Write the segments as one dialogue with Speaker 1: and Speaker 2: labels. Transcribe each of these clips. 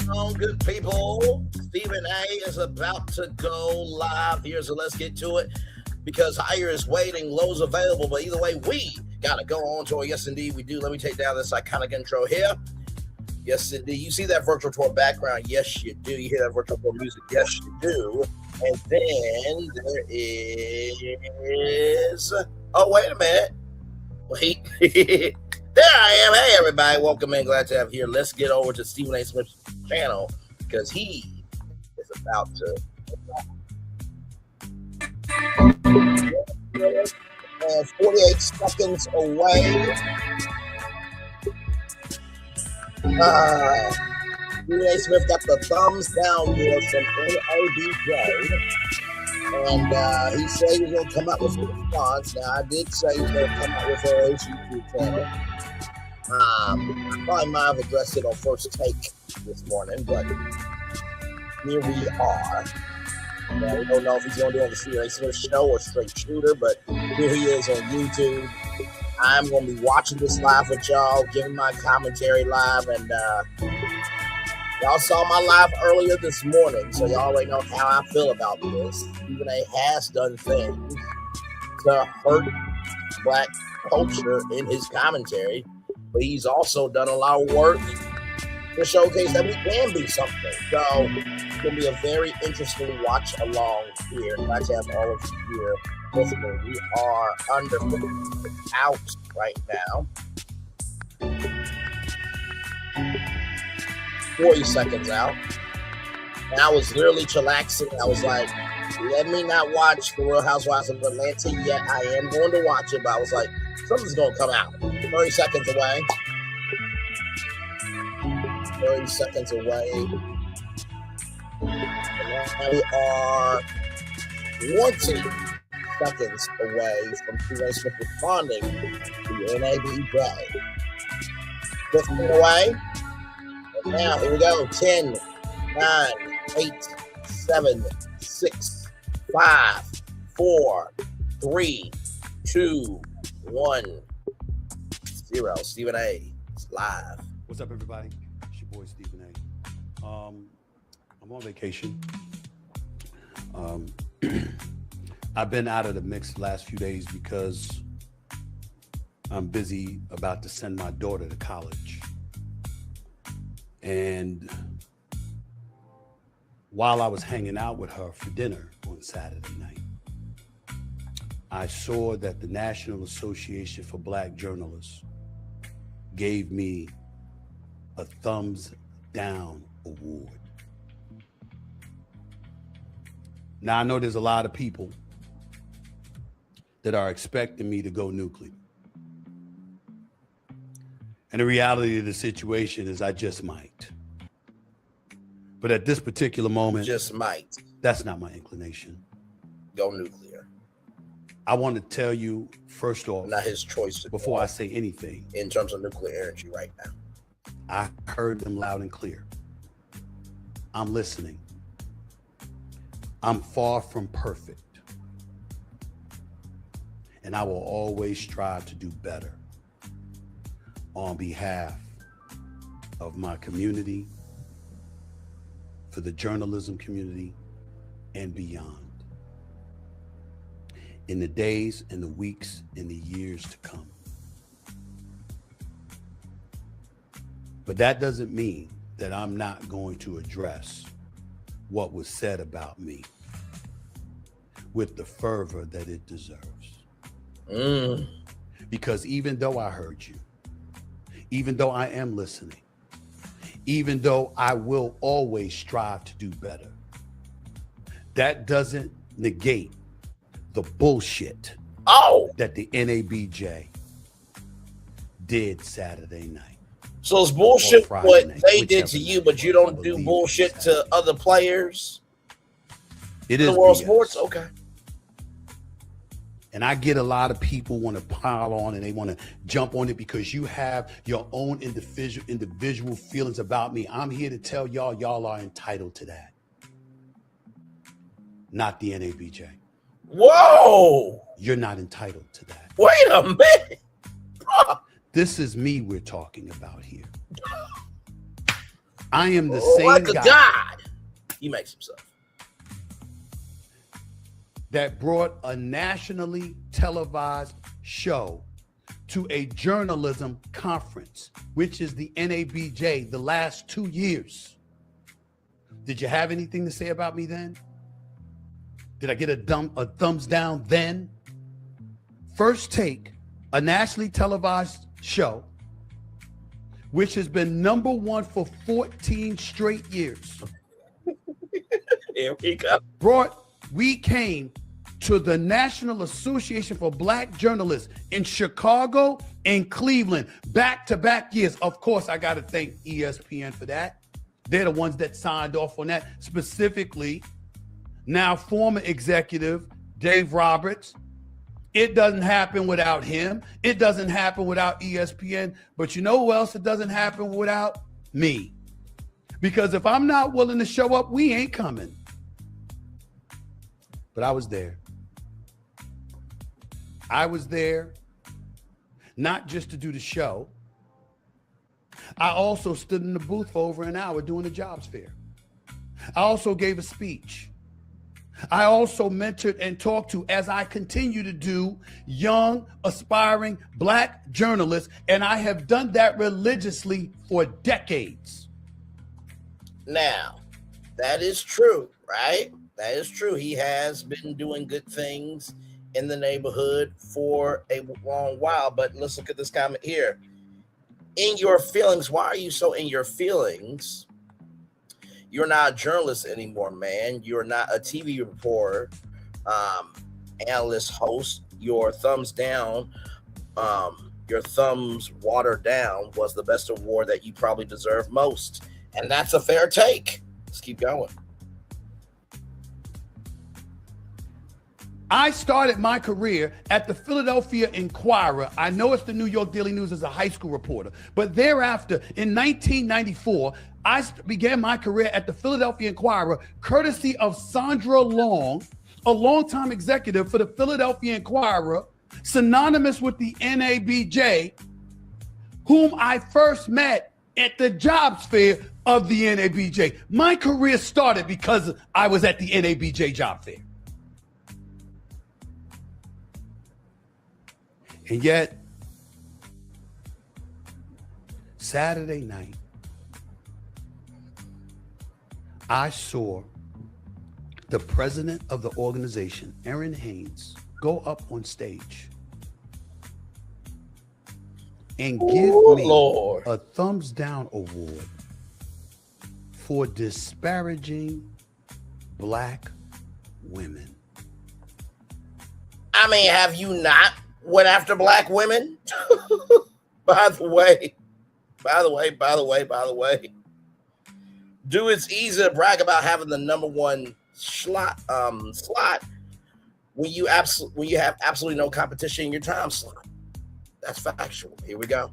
Speaker 1: on, good people? Stephen A is about to go live here, so let's get to it because higher is waiting, low's available. But either way, we got to go on to it. Yes, indeed, we do. Let me take down this iconic intro here. Yes, indeed. You see that virtual tour background? Yes, you do. You hear that virtual tour music? Yes, you do. And then there is. Oh, wait a minute. Wait. There I am. Hey, everybody. Welcome in. Glad to have you here. Let's get over to Stephen A. Smith's channel because he is about to. 48 seconds away. Stephen A. Smith got the thumbs down deal from NABJ. And he said he was going to come up with a response. Now, I did say he was going to come up with a YouTube channel. I probably might have addressed it on First Take this morning, but here we are. Now, we don't know if he's going to do it on the Stephen A. Smith show or Straight Shooter, but here he is on YouTube. I'm going to be watching this live with y'all, giving my commentary live, and y'all saw my live earlier this morning, so y'all already know how I feel about this. Stephen A. has done things to hurt black culture in his commentary, but he's also done a lot of work to showcase that we can be something. So it's going to be a very interesting watch along here. Glad to have all of you here with me. We are under out right now. 40 seconds out. And I was literally chillaxing. I was like, let me not watch The Real Housewives of Atlanta yet. I am going to watch it, but I was like, something's going to come out. 30 seconds away. 30 seconds away. And we are 20 seconds away from Stephen A. Smith responding to NABJ. 15 away. And now, here we go. 10, 9, 8, 7, 6, 5, 4, 3, 2, 1, 0. Stephen A. is live.
Speaker 2: What's up, everybody? It's your boy, Stephen A. I'm on vacation. I've been out of the mix the last few days because I'm busy about to send my daughter to college. And while I was hanging out with her for dinner on Saturday night, I saw that the National Association for Black Journalists gave me a thumbs down award. Now, I know there's a lot of people that are expecting me to go nuclear. And the reality of the situation is I just might. But at this particular moment,
Speaker 1: just might.
Speaker 2: That's not my inclination.
Speaker 1: Go nuclear.
Speaker 2: I want to tell you, first off,
Speaker 1: not his choice
Speaker 2: before I say anything,
Speaker 1: in terms of nuclear energy right now.
Speaker 2: I heard them loud and clear. I'm listening. I'm far from perfect. And I will always strive to do better on behalf of my community, for the journalism community, and beyond. In the days and the weeks and the years to come. But that doesn't mean that I'm not going to address what was said about me with the fervor that it deserves. Because even though I heard you, even though I am listening, even though I will always strive to do better, that doesn't negate the bullshit that the NABJ did Saturday night.
Speaker 1: So it's bullshit what they did to you, but you don't do bullshit to other players?
Speaker 2: It is
Speaker 1: the world sports? Okay.
Speaker 2: And I get a lot of people want to pile on and they want to jump on it because you have your own individual feelings about me. I'm here to tell y'all are entitled to that. Not the NABJ.
Speaker 1: Whoa!
Speaker 2: You're not entitled to that.
Speaker 1: Wait a minute.
Speaker 2: This is me we're talking about here. I am the same
Speaker 1: like a
Speaker 2: guy
Speaker 1: god. He makes himself.
Speaker 2: that brought a nationally televised show to a journalism conference, which is the NABJ, the last 2 years. Did you have anything to say about me then? Did I get a thumbs down then? First Take, a nationally televised show, which has been #1 for 14 straight years.
Speaker 1: Here we go.
Speaker 2: We came to the National Association for Black Journalists in Chicago and Cleveland, back-to-back years. Of course, I got to thank ESPN for that. They're the ones that signed off on that. Specifically, now former executive Dave Roberts. It doesn't happen without him. It doesn't happen without ESPN. But you know who else it doesn't happen without? Me. Because if I'm not willing to show up, we ain't coming. But I was there. I was there not just to do the show. I also stood in the booth for over an hour doing the jobs fair. I also gave a speech. I also mentored and talked to, as I continue to do, young, aspiring Black journalists, and I have done that religiously for decades.
Speaker 1: Now, that is true, right? That is true. He has been doing good things in the neighborhood for a long while, but let's look at this comment here. In your feelings, why are you so in your feelings? You're not a journalist anymore, man. You're not a TV reporter, analyst, host. Your thumbs down, your thumbs watered down was the best award that you probably deserve most. And that's a fair take. Let's keep going.
Speaker 2: I started my career at the Philadelphia Inquirer. I know it's the New York Daily News as a high school reporter, but thereafter, in 1994, I began my career at the Philadelphia Inquirer, courtesy of Sandra Long, a longtime executive for the Philadelphia Inquirer, synonymous with the NABJ, whom I first met at the jobs fair of the NABJ. My career started because I was at the NABJ job fair. And yet, Saturday night, I saw the president of the organization, Erin Haynes, go up on stage and give me a thumbs down award for disparaging Black women.
Speaker 1: I mean, have you not went after Black women? By the way, dude, it's easy to brag about having the #1 slot when you have absolutely no competition in your time slot. That's factual. Here we go.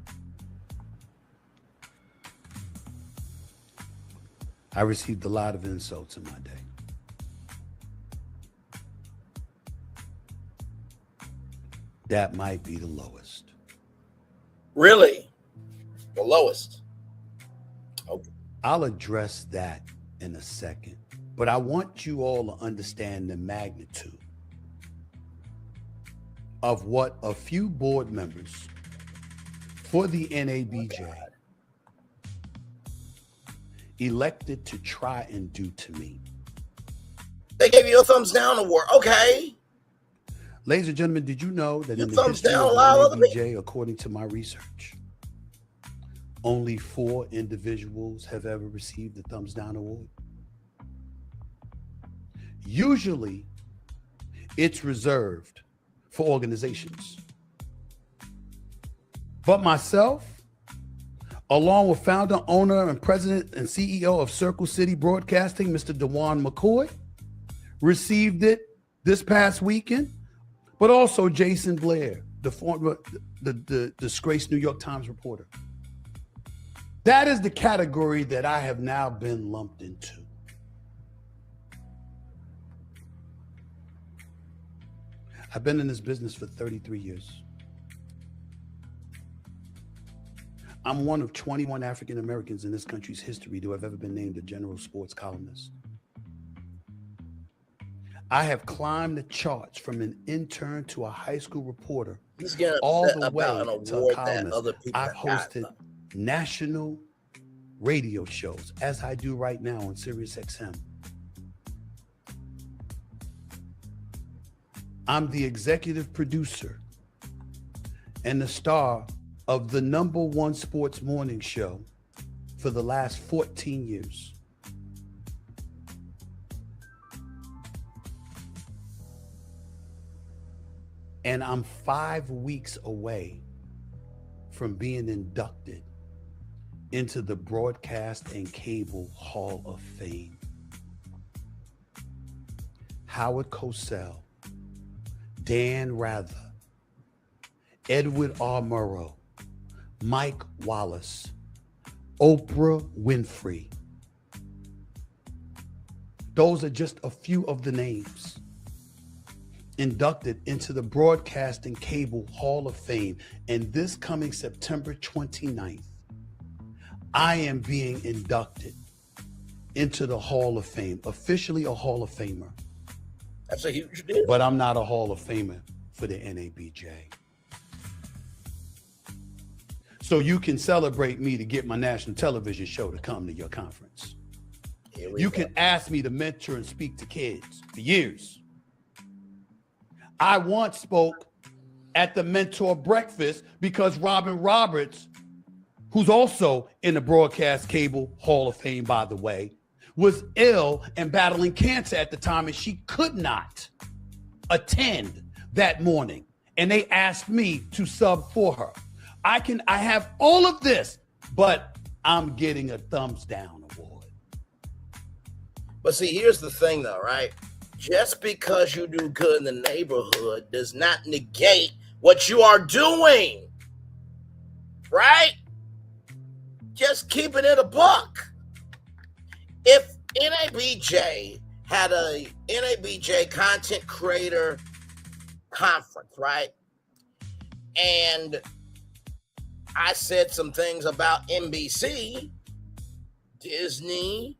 Speaker 2: I received a lot of insults in my day. That might be the lowest.
Speaker 1: Really? The lowest? Okay.
Speaker 2: I'll address that in a second, but I want you all to understand the magnitude of what a few board members for the NABJ elected to try and do to me.
Speaker 1: They gave you a thumbs down award. Okay.
Speaker 2: Ladies and gentlemen, did you know that in the
Speaker 1: thumbs
Speaker 2: history
Speaker 1: down
Speaker 2: of the NABJ, according to my research, only 4 individuals have ever received the thumbs down award? Usually, it's reserved for organizations. But myself, along with founder, owner, and president and CEO of Circle City Broadcasting, Mr. DeJuan McCoy, received it this past weekend. But also Jason Blair, the former, the disgraced New York Times reporter. That is the category that I have now been lumped into. I've been in this business for 33 years. I'm one of 21 African Americans in this country's history to have ever been named a general sports columnist. I have climbed the charts from an intern to a high school reporter,
Speaker 1: He's getting
Speaker 2: all
Speaker 1: upset
Speaker 2: the way
Speaker 1: about an
Speaker 2: to a
Speaker 1: award that
Speaker 2: columnist.
Speaker 1: other people
Speaker 2: I've
Speaker 1: have gotten.
Speaker 2: hosted national radio shows, as I do right now on Sirius XM. I'm the executive producer and the star of the #1 sports morning show for the last 14 years. And I'm 5 weeks away from being inducted into the Broadcast and Cable Hall of Fame. Howard Cosell, Dan Rather, Edward R. Murrow, Mike Wallace, Oprah Winfrey. Those are just a few of the names inducted into the Broadcast and Cable Hall of Fame. And this coming September 29th, I am being inducted into the Hall of Fame, officially a Hall of Famer.
Speaker 1: That's a huge deal.
Speaker 2: But I'm not a Hall of Famer for the NABJ. So you can celebrate me to get my national television show to come to your conference. You can ask me to mentor and speak to kids for years. I once spoke at the mentor breakfast because Robin Roberts, who's also in the Broadcast Cable Hall of Fame, by the way, was ill and battling cancer at the time, and she could not attend that morning. And they asked me to sub for her. I have all of this, but I'm getting a thumbs down award.
Speaker 1: But see, here's the thing though, right? Just because you do good in the neighborhood does not negate what you are doing, right? Just keeping it a buck. If NABJ had a NABJ content creator conference, right? And I said some things about NBC, Disney,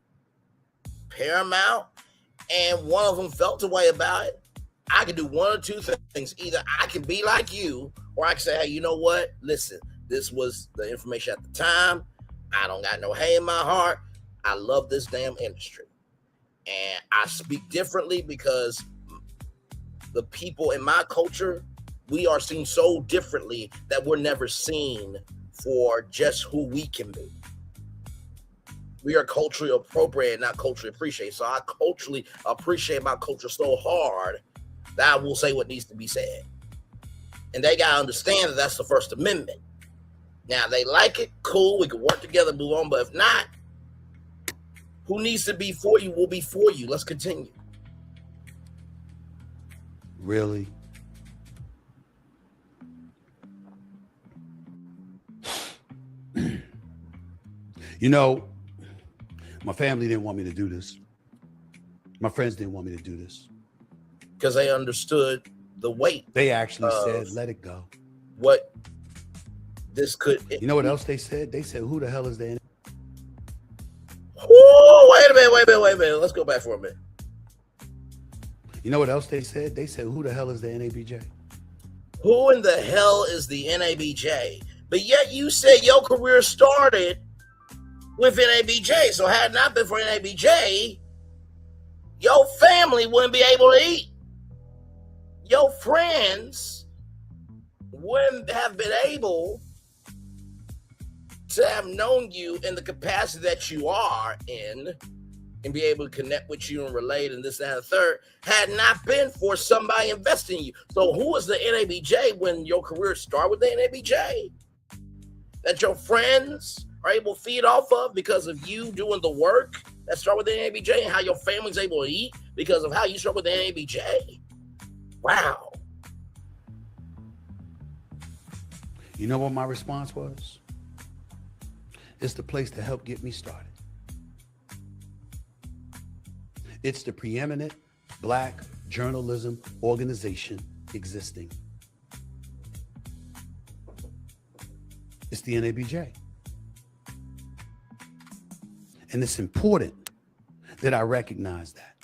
Speaker 1: Paramount, and one of them felt a way about it, I can do one or two things. Either I can be like you, or I can say, hey, you know what? Listen, this was the information at the time. I don't got no hate in my heart. I love this damn industry. And I speak differently because the people in my culture, we are seen so differently that we're never seen for just who we can be. We are culturally appropriated, not culturally appreciated. So I culturally appreciate my culture so hard that I will say what needs to be said. And they got to understand that that's the First Amendment. Now, they like it, cool, we can work together, move on. But if not, who needs to be for you will be for you. Let's continue.
Speaker 2: Really? You know, my family didn't want me to do this. My friends didn't want me to do this.
Speaker 1: Because they understood the weight.
Speaker 2: They actually said, let it go.
Speaker 1: What this could...
Speaker 2: You know what else they said? They said, who the hell is the...
Speaker 1: Oh, wait a minute. Let's go back for a minute.
Speaker 2: You know what else they said? They said, who the hell is the NABJ?
Speaker 1: Who in the hell is the NABJ? But yet you said your career started with NABJ. So had it not been for NABJ, your family wouldn't be able to eat. Your friends wouldn't have been able to have known you in the capacity that you are in and be able to connect with you and relate and this, that, and the third, had not been for somebody investing in you. So who is the NABJ when your career started with the NABJ? That your friends are able to feed off of because of you doing the work that start with the NABJ, and how your family's able to eat because of how you start with the NABJ. Wow.
Speaker 2: You know what my response was? It's the place to help get me started. It's the preeminent Black journalism organization existing. It's the NABJ. And it's important that I recognize that.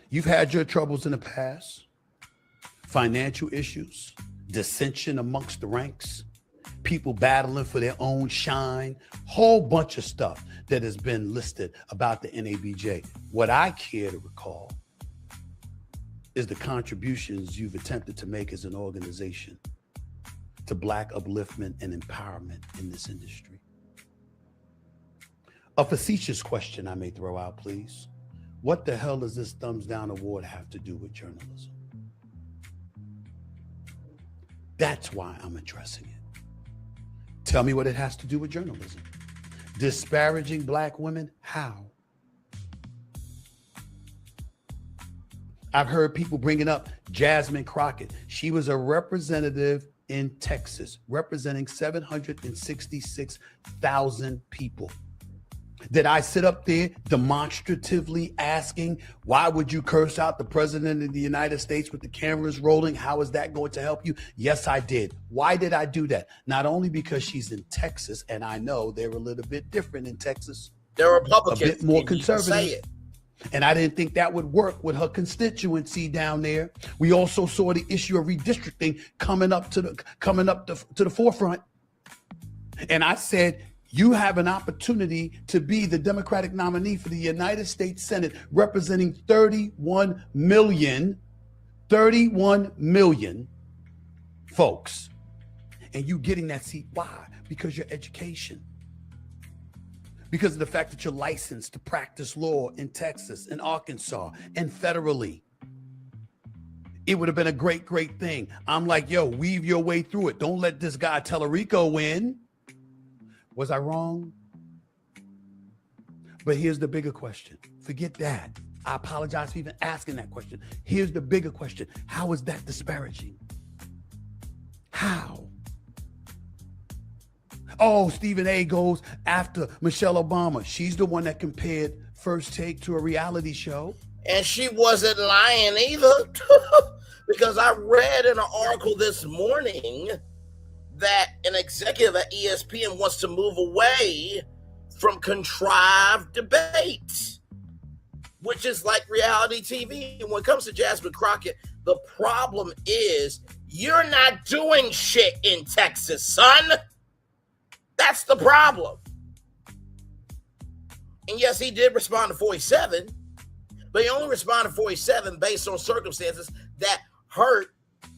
Speaker 2: You've had your troubles in the past, financial issues, dissension amongst the ranks, people battling for their own shine, whole bunch of stuff that has been listed about the NABJ. What I care to recall is the contributions you've attempted to make as an organization to Black upliftment and empowerment in this industry. A facetious question I may throw out, please. What the hell does this thumbs down award have to do with journalism? That's why I'm addressing it. Tell me what it has to do with journalism. Disparaging Black women? How? I've heard people bringing up Jasmine Crockett. She was a representative in Texas, representing 766,000 people. Did I sit up there demonstratively asking, why would you curse out the president of the United States with the cameras rolling? How is that going to help you? Yes, I did. Why did I do that? Not only because she's in Texas, and I know they're a little bit different in Texas.
Speaker 1: They're Republicans.
Speaker 2: A bit more conservative.
Speaker 1: Say it.
Speaker 2: And I didn't think that would work with her constituency down there. We also saw the issue of redistricting coming up to the forefront. And I said, you have an opportunity to be the Democratic nominee for the United States Senate, representing 31 million folks. And you getting that seat. Why? Because your education. Because of the fact that you're licensed to practice law in Texas and Arkansas and federally. It would have been a great, great thing. I'm like, yo, weave your way through it. Don't let this guy Tellerico win. Was I wrong? But here's the bigger question. Forget that. I apologize for even asking that question. Here's the bigger question. How is that disparaging? How? Oh, Stephen A goes after Michelle Obama. She's the one that compared First Take to a reality show.
Speaker 1: And she wasn't lying either. Because I read in an article this morning that an executive at ESPN wants to move away from contrived debate, which is like reality TV. And when it comes to Jasmine Crockett, the problem is you're not doing shit in Texas, son. That's the problem. And yes, he did respond to 47, but he only responded to 47 based on circumstances that hurt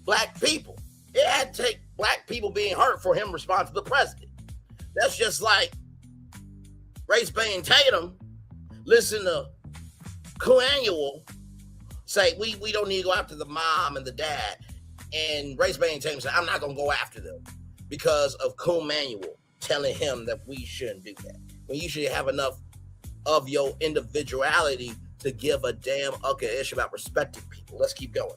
Speaker 1: Black people. It had to take Black people being hurt for him to respond to the president. That's just like Race-Bane Tatum listen to Coannual say, we don't need to go after the mom and the dad. And Race-Bane Tatum said, I'm not going to go after them because of Coannual telling him that we shouldn't do that. When you should have enough of your individuality to give a damn ish about respecting people. Let's keep going now.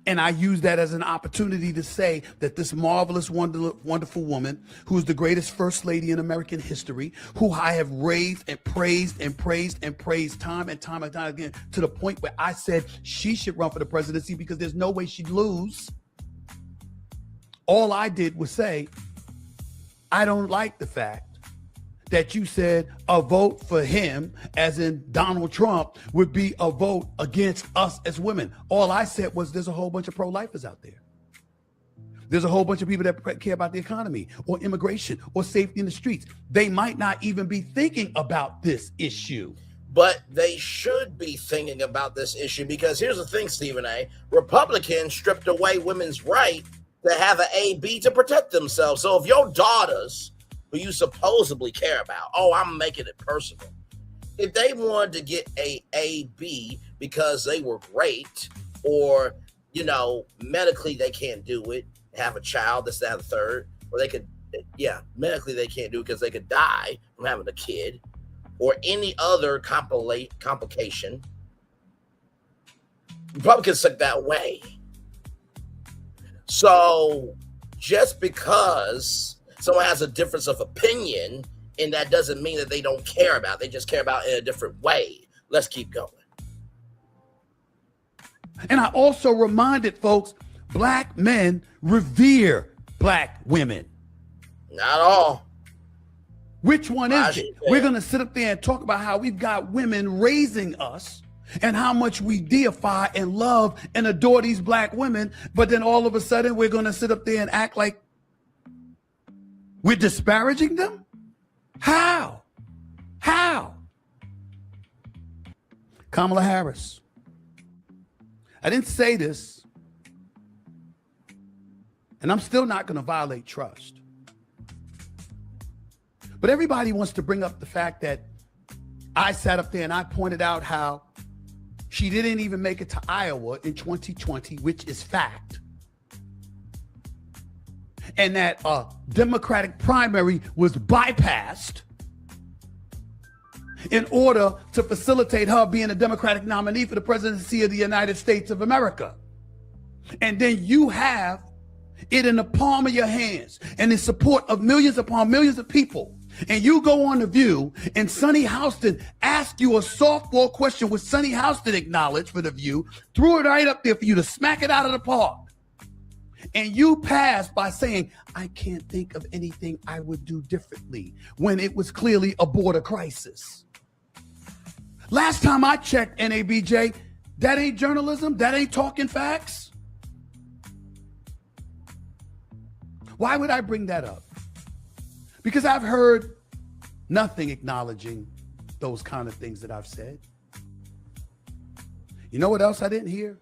Speaker 2: And I use that as an opportunity to say that this marvelous, wonderful woman, who is the greatest first lady in American history, who I have raised and praised and praised and praised time and time and time again, to the point where I said she should run for the presidency because there's no way she'd lose. All I did was say, I don't like the fact that you said a vote for him, as in Donald Trump, would be a vote against us as women. All I said was there's a whole bunch of pro-lifers out there. There's a whole bunch of people that care about the economy or immigration or safety in the streets. They might not even be thinking about this issue.
Speaker 1: But they should be thinking about this issue because here's the thing, Stephen A. Republicans stripped away women's right to have an AB to protect themselves. So if your daughters, who you supposedly care about, I'm making it personal, if they wanted to get a AB because they were raped or, medically they can't do it, have a child, this, that, and the third, or they could, medically they can't do it because they could die from having a kid or any other complication, Republicans took that way. So just because someone has a difference of opinion, and that doesn't mean that they don't care about it. They just care about it in a different way. Let's keep going.
Speaker 2: And I also reminded folks, Black men revere Black women.
Speaker 1: Not all.
Speaker 2: Which one is it? We're going to sit up there and talk about how we've got women raising us and how much we deify and love and adore these black women. But then all of a sudden, we're going to sit up there and act like we're disparaging them? How? How? Kamala Harris. I didn't say this, and I'm still not going to violate trust. But everybody wants to bring up the fact that I sat up there and I pointed out how she didn't even make it to Iowa in 2020, which is fact. And that a Democratic primary was bypassed in order to facilitate her being a Democratic nominee for the presidency of the United States of America. And then you have it in the palm of your hands and in support of millions upon millions of people. And you go on The View and Sonny Houston asked you a softball question, which Sonny Houston acknowledged for The View, threw it right up there for you to smack it out of the park. And you passed by saying, I can't think of anything I would do differently, when it was clearly a border crisis. Last time I checked, NABJ, that ain't journalism. That ain't talking facts. Why would I bring that up? Because I've heard nothing acknowledging those kind of things that I've said. You know what else I didn't hear?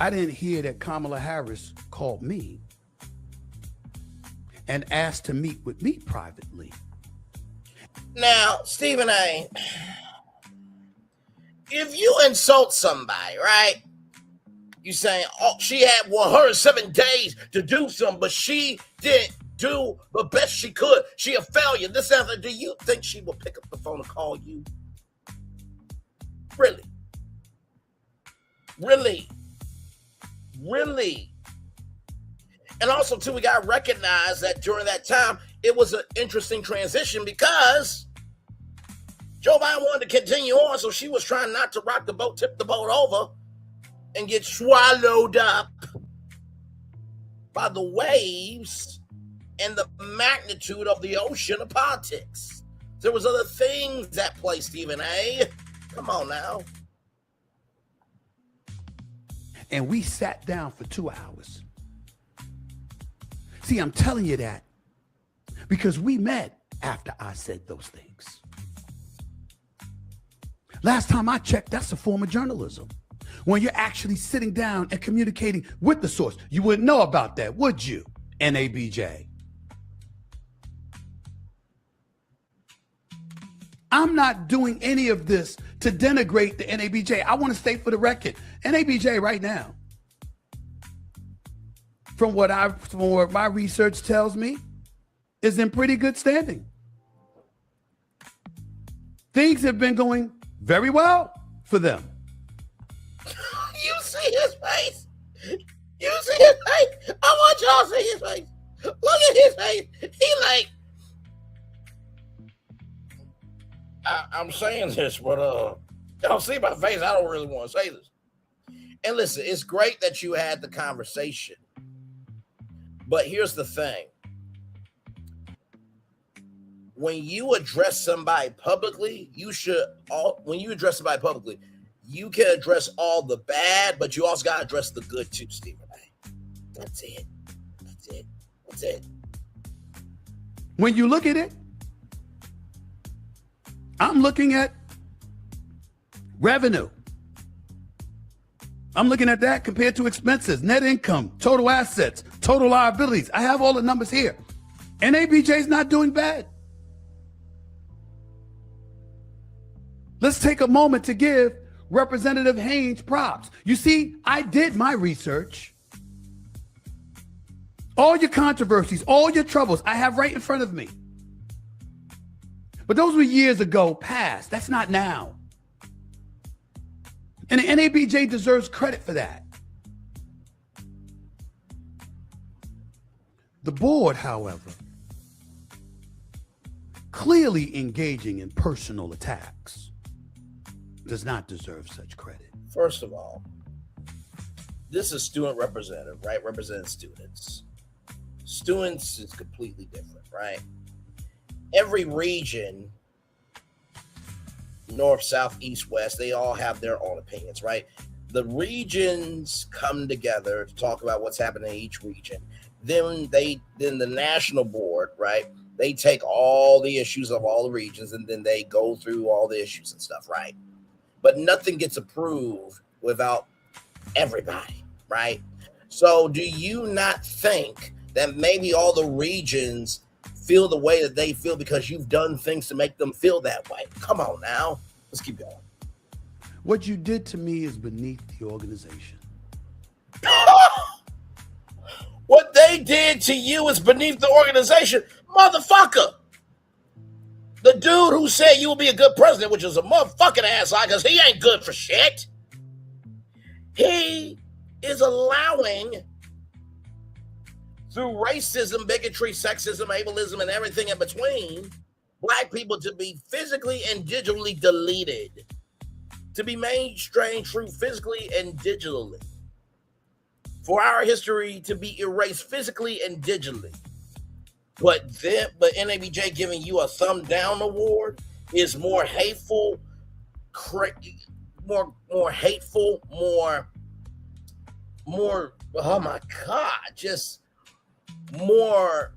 Speaker 2: I didn't hear that Kamala Harris called me and asked to meet with me privately.
Speaker 1: Now, Stephen A., if you insult somebody, right? You saying, oh, she had 107 days to do something, but she didn't do the best she could. She a failure. This and that. Do you think she will pick up the phone and call you? Really? Really? Really? And also, too, we got to recognize that during that time, it was an interesting transition because Joe Biden wanted to continue on, so she was trying not to rock the boat, tip the boat over, and get swallowed up by the waves and the magnitude of the ocean of politics. There was other things at play, Stephen A. Come on now.
Speaker 2: And we sat down for 2 hours. See, I'm telling you that because we met after I said those things. Last time I checked, that's a form of journalism. When you're actually sitting down and communicating with the source. You wouldn't know about that, would you, NABJ? I'm not doing any of this to denigrate the NABJ. I want to state for the record, NABJ right now, from what my research tells me, is in pretty good standing. Things have been going very well for them.
Speaker 1: You see his face? You see his face? I want y'all to see his face. Look at his face. He like, I'm saying this, but y'all see my face. I don't really want to say this. And listen, it's great that you had the conversation. But here's the thing. When you address somebody publicly, you can address all the bad, but you also got to address the good too, Stephen A. That's it. That's it. That's it.
Speaker 2: When you look at it, I'm looking at revenue. I'm looking at that compared to expenses, net income, total assets, total liabilities. I have all the numbers here. NABJ is not doing bad. Let's take a moment to give Representative Haynes props. You see, I did my research. All your controversies, all your troubles, I have right in front of me. But those were years ago, past. That's not now. And the NABJ deserves credit for that. The board, however, clearly engaging in personal attacks, does not deserve such credit.
Speaker 1: First of all, this is student representative, right? Representing students. Students is completely different, right? Every region, north, south, east, west, they all have their own opinions, right? The regions come together to talk about what's happening in each region. Then the national board, right? They take all the issues of all the regions and then they go through all the issues and stuff, right? But nothing gets approved without everybody, right? So do you not think that maybe all the regions feel the way that they feel because you've done things to make them feel that way? Come on now. Let's keep going.
Speaker 2: What you did to me is beneath the organization.
Speaker 1: What they did to you is beneath the organization. Motherfucker. The dude who said you will be a good president, which is a motherfucking asshole because he ain't good for shit. He is allowing, through racism, bigotry, sexism, ableism, and everything in between, black people to be physically and digitally deleted. To be mainstreamed through physically and digitally. For our history to be erased physically and digitally. But NABJ giving you a thumb down award is more hateful, more hateful, more, oh my God, just more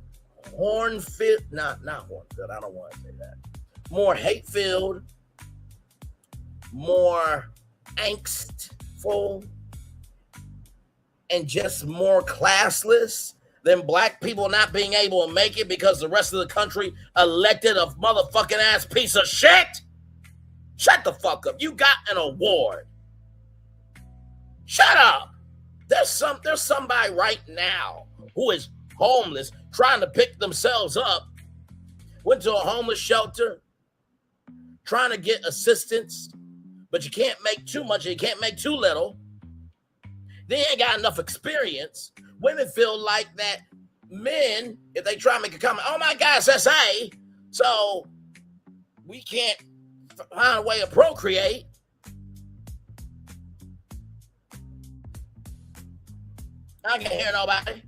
Speaker 1: horn-filled, not horn-filled, I don't want to say that. More hate-filled, more angstful, and just more classless than black people not being able to make it because the rest of the country elected a motherfucking ass piece of shit? Shut the fuck up. You got an award. Shut up. There's somebody right now who is homeless trying to pick themselves up, went to a homeless shelter, trying to get assistance, but you can't make too much, you can't make too little. They ain't got enough experience. Women feel like that men, if they try to make a comment, oh my God, it's SA, so we can't find a way to procreate. I can't hear nobody.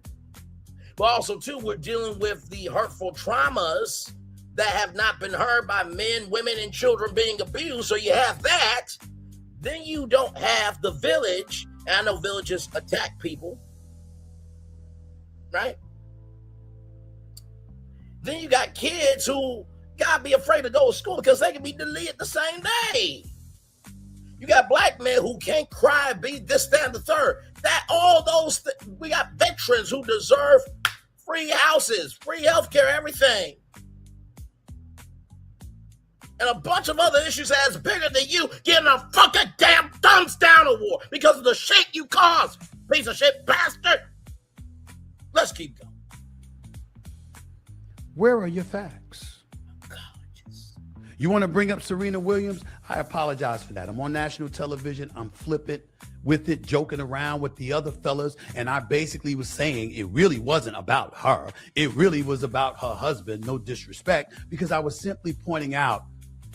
Speaker 1: But also, too, we're dealing with the hurtful traumas that have not been heard by men, women, and children being abused. So you have that. Then you don't have the village. And I know villages attack people. Right? Then you got kids who gotta be afraid to go to school because they can be deleted the same day. You got black men who can't cry, be this, that, and the third. That all those we got veterans who deserve free houses, free healthcare, everything. And a bunch of other issues that's bigger than you getting a fucking damn thumbs down award because of the shit you caused, piece of shit bastard. Let's keep going.
Speaker 2: Where are your facts? You want to bring up Serena Williams? I apologize for that. I'm on national television. I'm flippant with it, joking around with the other fellas. And I basically was saying it really wasn't about her. It really was about her husband. No disrespect, because I was simply pointing out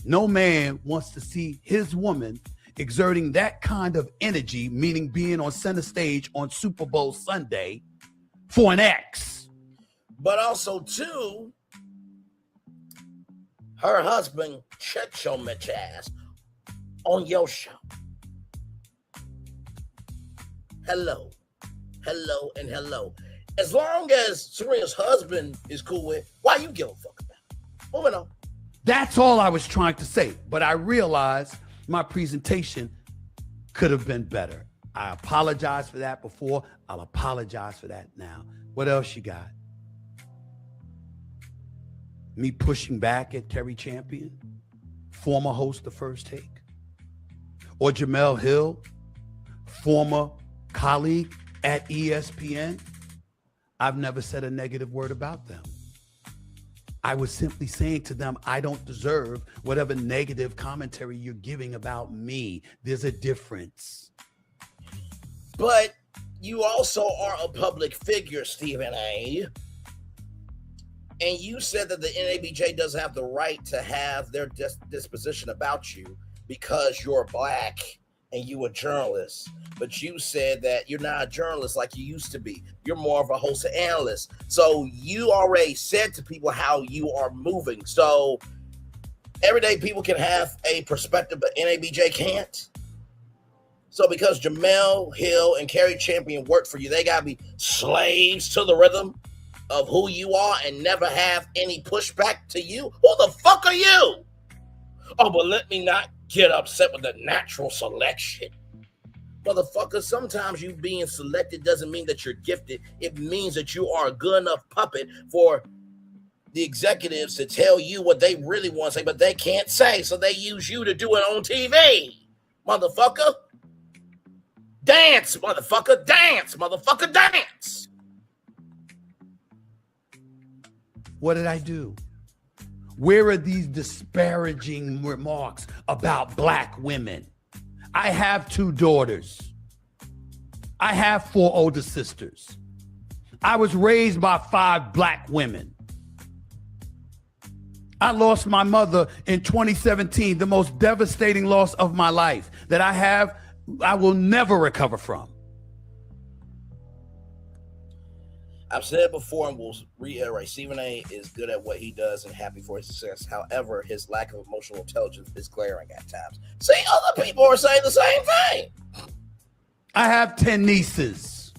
Speaker 2: no man wants to see his woman exerting that kind of energy, meaning being on center stage on Super Bowl Sunday for an ex.
Speaker 1: But also, too, her husband checked your bitch ass on your show. Hello, and hello. As long as Serena's husband is cool with, why you give a fuck about it? Moving on.
Speaker 2: That's all I was trying to say. But I realized my presentation could have been better. I apologized for that before. I'll apologize for that now. What else you got? Me pushing back at Terry Champion, former host of First Take, or Jamel Hill, former colleague at ESPN. I've never said a negative word about them. I was simply saying to them, I don't deserve whatever negative commentary you're giving about me. There's a difference.
Speaker 1: But you also are a public figure, Stephen A. And you said that the NABJ doesn't have the right to have their disposition about you because you're black and you a journalist, but you said that you're not a journalist like you used to be. You're more of a host and analyst. So you already said to people how you are moving. So everyday people can have a perspective, but NABJ can't. So because Jamel Hill and Kerry Champion worked for you, they got to be slaves to the rhythm of who you are and never have any pushback to you? Who the fuck are you? Oh, but let me not get upset with the natural selection. Motherfucker, sometimes you being selected doesn't mean that you're gifted. It means that you are a good enough puppet for the executives to tell you what they really want to say, but they can't say, so they use you to do it on TV. Motherfucker. Dance, motherfucker. Dance, motherfucker. Dance.
Speaker 2: What did I do? Where are these disparaging remarks about black women? I have 2 daughters. I have 4 older sisters. I was raised by 5 black women. I lost my mother in 2017, the most devastating loss of my life that I will never recover from.
Speaker 1: I've said it before and will reiterate, Stephen A. is good at what he does and happy for his success. However, his lack of emotional intelligence is glaring at times. See, other people are saying the same thing.
Speaker 2: I have 10 nieces.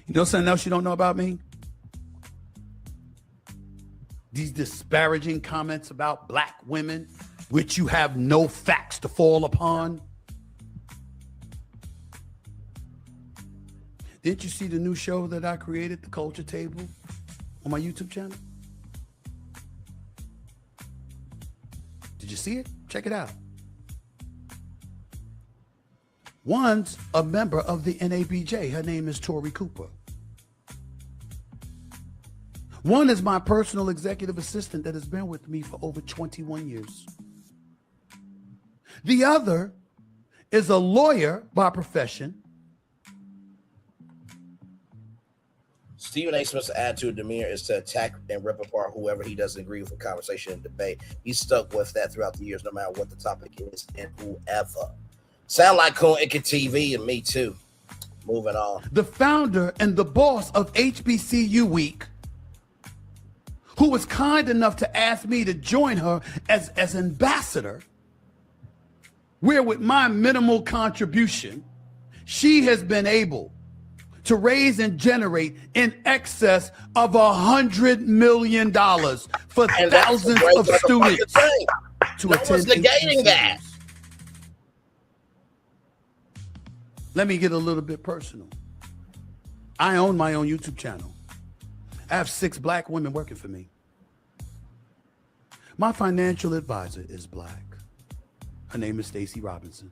Speaker 2: You know something else you don't know about me? These disparaging comments about black women, which you have no facts to fall upon. Didn't you see the new show that I created, The Culture Table, on my YouTube channel? Did you see it? Check it out. One's a member of the NABJ. Her name is Tori Cooper. One is my personal executive assistant that has been with me for over 21 years. The other is a lawyer by profession.
Speaker 1: Stephen A. Smith's attitude demeanor is to attack and rip apart whoever he doesn't agree with in conversation and debate. He's stuck with that throughout the years, no matter what the topic is and whoever. Sound like Coon Icky TV and me too. Moving on.
Speaker 2: The founder and the boss of HBCU Week, who was kind enough to ask me to join her as ambassador, where with my minimal contribution, she has been able to raise and generate in excess of $100 million for thousands of students to attend.
Speaker 1: Negating that.
Speaker 2: Let me get a little bit personal. I own my own YouTube channel. I have 6 black women working for me. My financial advisor is black. Her name is Stacey Robinson,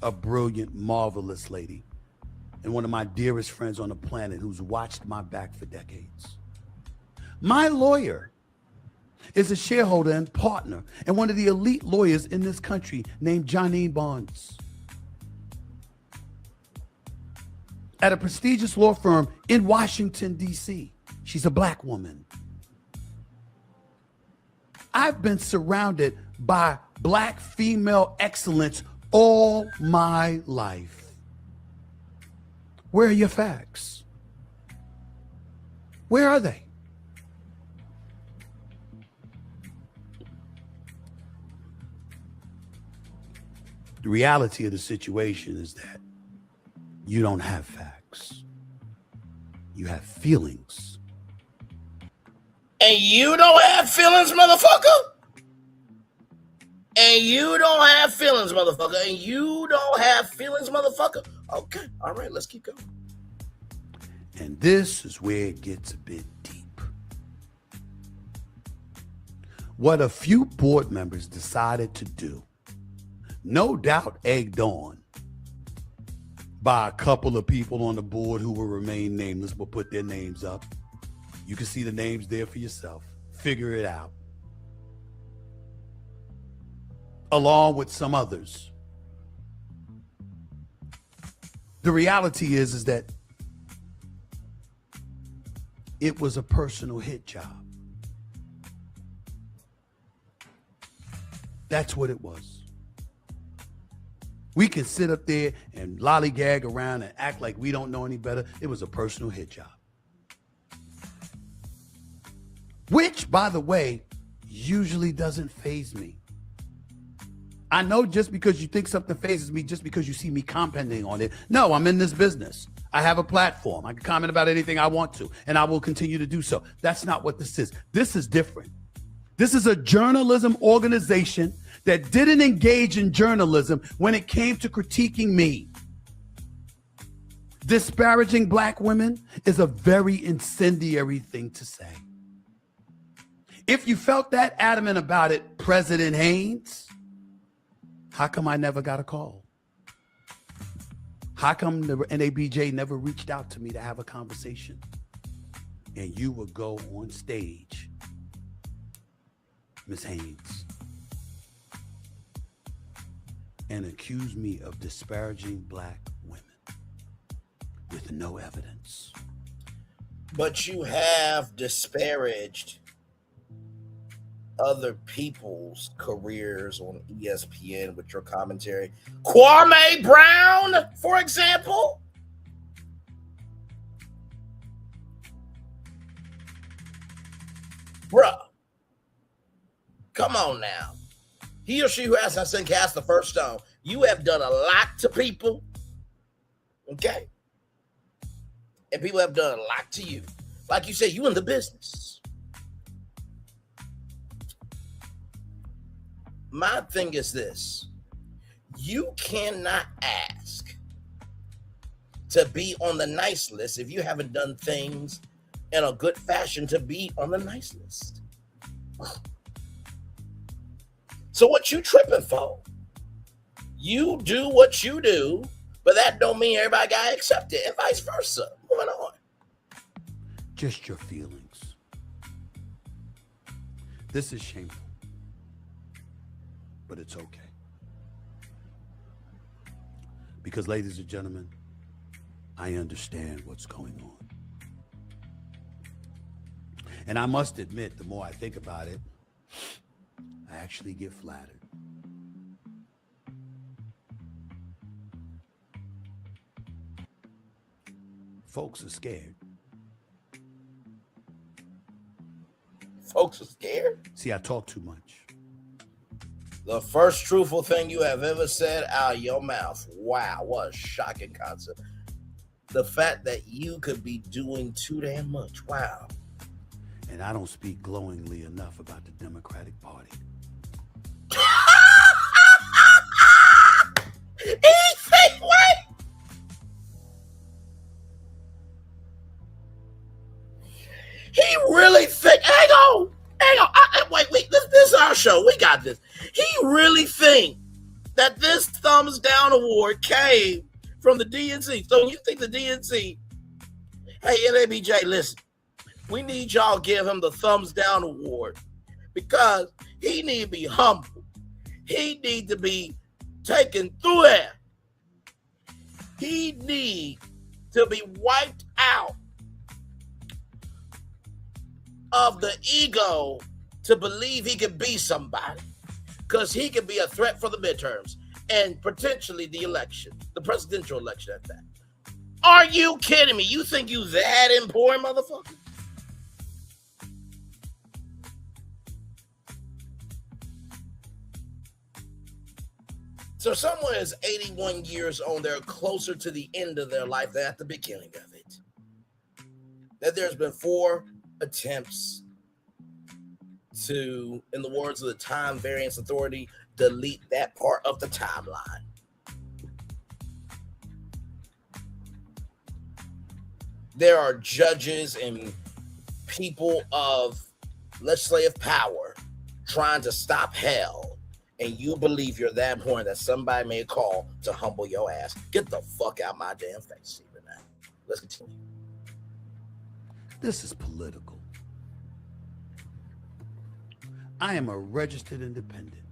Speaker 2: a brilliant, marvelous lady, and one of my dearest friends on the planet who's watched my back for decades. My lawyer is a shareholder and partner and one of the elite lawyers in this country named Janine Barnes. At a prestigious law firm in Washington, D.C. She's a black woman. I've been surrounded by black female excellence all my life. Where are your facts? Where are they? The reality of the situation is that you don't have facts. You have feelings.
Speaker 1: And you don't have feelings, motherfucker? And you don't have feelings, motherfucker? And you don't have feelings, motherfucker? Okay, all right, let's keep going.
Speaker 2: And this is where it gets a bit deep. What a few board members decided to do, no doubt egged on by a couple of people on the board who will remain nameless but put their names up. You can see the names there for yourself. Figure it out. Along with some others. The reality is that it was a personal hit job. That's what it was. We can sit up there and lollygag around and act like we don't know any better. It was a personal hit job. Which, by the way, usually doesn't faze me. I know just because you think something fazes me, just because you see me commenting on it. No, I'm in this business. I have a platform. I can comment about anything I want to, and I will continue to do so. That's not what this is. This is different. This is a journalism organization that didn't engage in journalism when it came to critiquing me. Disparaging black women is a very incendiary thing to say. If you felt that adamant about it, President Haynes, how come I never got a call? How come the NABJ never reached out to me to have a conversation? And you would go on stage, Ms. Haynes, and accuse me of disparaging black women with no evidence.
Speaker 1: But you have disparaged other people's careers on ESPN with your commentary. Kwame Brown, for example. Bruh. Come on now. He or she who has not sinned cast the first stone. You have done a lot to people. Okay? And people have done a lot to you. Like you said, you in the business. My thing is this. You cannot ask to be on the nice list if you haven't done things in a good fashion to be on the nice list. So what you tripping for? You do what you do, but that don't mean everybody got to accept it, and vice versa. Moving on.
Speaker 2: Just your feelings. This is shameful. But it's okay. Because, ladies and gentlemen, I understand what's going on. And I must admit, the more I think about it, I actually get flattered. Folks are scared.
Speaker 1: Folks are scared?
Speaker 2: See, I talk too much.
Speaker 1: The first truthful thing you have ever said out of your mouth. Wow, what a shocking concept. The fact that you could be doing too damn much. Wow.
Speaker 2: And I don't speak glowingly enough about the Democratic Party.
Speaker 1: What? He really think, hang on. Wait, this is our show. We got this. He really think that this thumbs down award came from the DNC. So you think the DNC, hey, NABJ, listen, we need y'all to give him the thumbs down award because he need to be humble. He need to be taken through there. He need to be wiped out of the ego to believe he could be somebody, because he could be a threat for the midterms and potentially the election, the presidential election at that. Are you kidding me? You think you that important, motherfucker? So someone is 81 years old, they're closer to the end of their life than at the beginning of it. That there's been 4 attempts to, in the words of the Time Variance Authority, delete that part of the timeline. There are judges and people of legislative power trying to stop hell, and you believe you're that important that somebody made a call to humble your ass. Get the fuck out of my damn face, Stephen. Let's continue.
Speaker 2: This is political. I am a registered independent.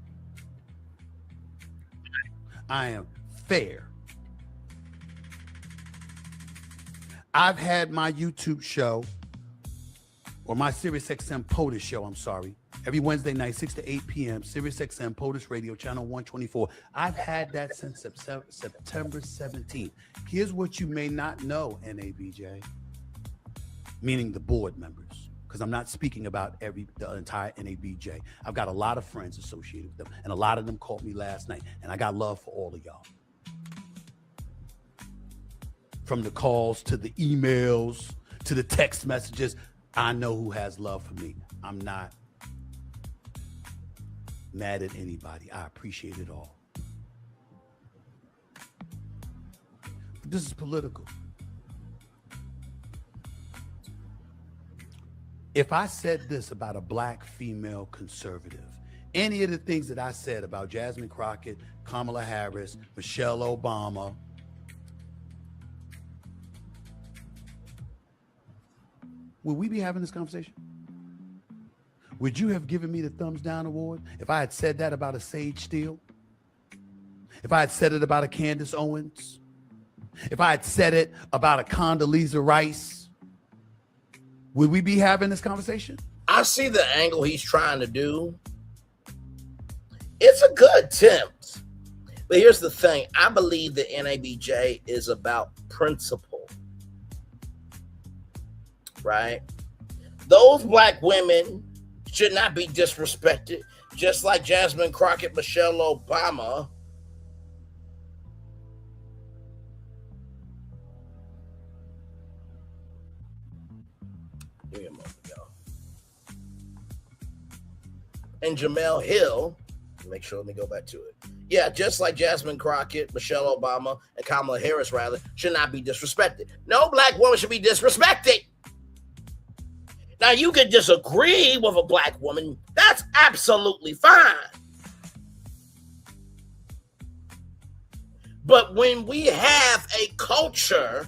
Speaker 2: I am fair. I've had my YouTube show, or my SiriusXM POTUS show, I'm sorry, Every Wednesday night, 6 to 8 p.m., Sirius XM, POTUS Radio, Channel 124. I've had that since September 17th. Here's what you may not know, NABJ, meaning the board members, because I'm not speaking about the entire NABJ. I've got a lot of friends associated with them, and a lot of them called me last night, and I got love for all of y'all. From the calls to the emails to the text messages, I know who has love for me. I'm not mad at anybody. I appreciate it all. But this is political. If I said this about a black female conservative, any of the things that I said about Jasmine Crockett, Kamala Harris, Michelle Obama, would we be having this conversation? Would you have given me the thumbs down award if I had said that about a Sage Steele? If I had said it about a Candace Owens? If I had said it about a Condoleezza Rice? Would we be having this conversation?
Speaker 1: I see the angle he's trying to do. It's a good attempt. But here's the thing. I believe the NABJ is about principle. Right? Those black women should not be disrespected, just like Jasmine Crockett, Michelle Obama. Give me a moment, y'all. And Jamel Hill, let me go back to it. Yeah, just like Jasmine Crockett, Michelle Obama, and Kamala Harris, rather, should not be disrespected. No black woman should be disrespected. Now, you can disagree with a black woman. That's absolutely fine. But when we have a culture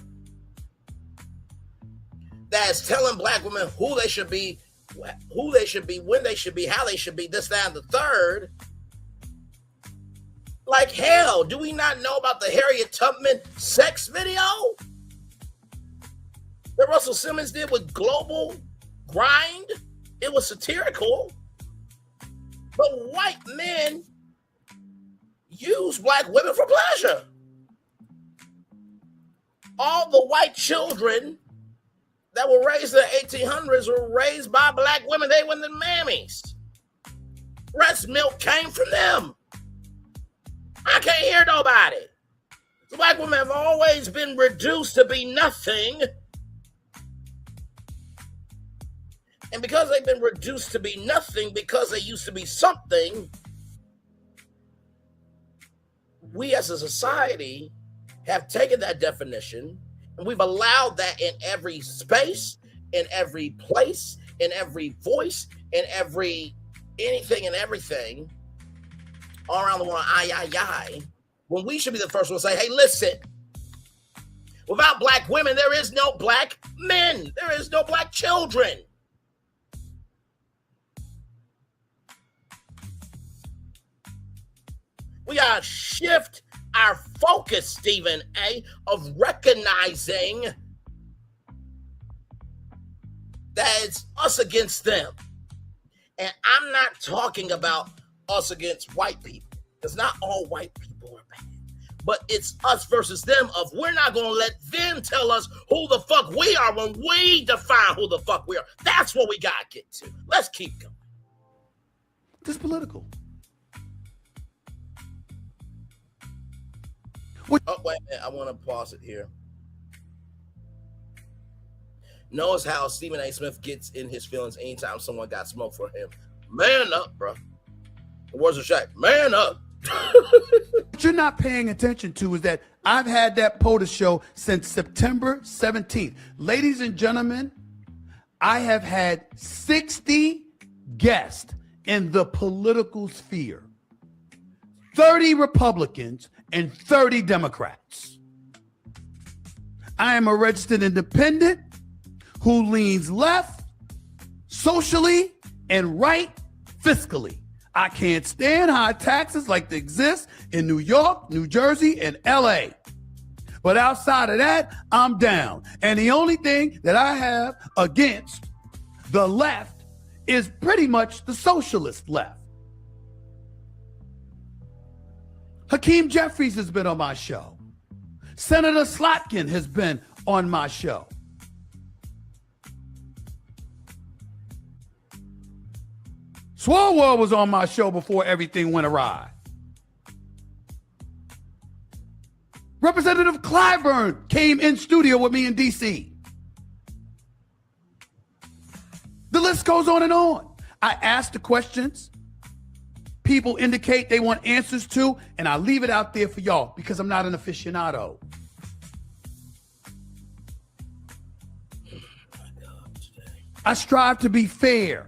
Speaker 1: that's telling black women who they should be, when they should be, how they should be, this, that, and the third, like hell, do we not know about the Harriet Tubman sex video that Russell Simmons did with Global Grind? It was satirical, but white men use black women for pleasure. All the white children that were raised in the 1800s were raised by black women. They were the mammies. Breast milk came from them. I can't hear nobody. The black women have always been reduced to be nothing. And because they've been reduced to be nothing, because they used to be something, we as a society have taken that definition and we've allowed that in every space, in every place, in every voice, in every anything and everything all around the world, when we should be the first one to say, hey, listen, without black women, there is no black men. There is no black children. We gotta shift our focus, Stephen A., of recognizing that it's us against them. And I'm not talking about us against white people, because not all white people are bad. But it's us versus them of we're not going to let them tell us who the fuck we are when we define who the fuck we are. That's what we got to get to. Let's keep going.
Speaker 2: This is political.
Speaker 1: Oh, wait a minute. I want to pause it here. Notice how Stephen A. Smith gets in his feelings anytime someone got smoke for him. Man up, bro. The words of Shaq. Man up.
Speaker 2: What you're not paying attention to is that I've had that POTUS show since September 17th. Ladies and gentlemen, I have had 60 guests in the political sphere. 30 Republicans and 30 Democrats. I am a registered independent who leans left socially and right fiscally. I can't stand high taxes like they exist in New York, New Jersey, and LA. But outside of that, I'm down. And the only thing that I have against the left is pretty much the socialist left. Hakeem Jeffries has been on my show. Senator Slotkin has been on my show. Swalwell was on my show before everything went awry. Representative Clyburn came in studio with me in DC. The list goes on and on. I ask the questions people indicate they want answers to, and I leave it out there for y'all because I'm not an aficionado. I strive to be fair.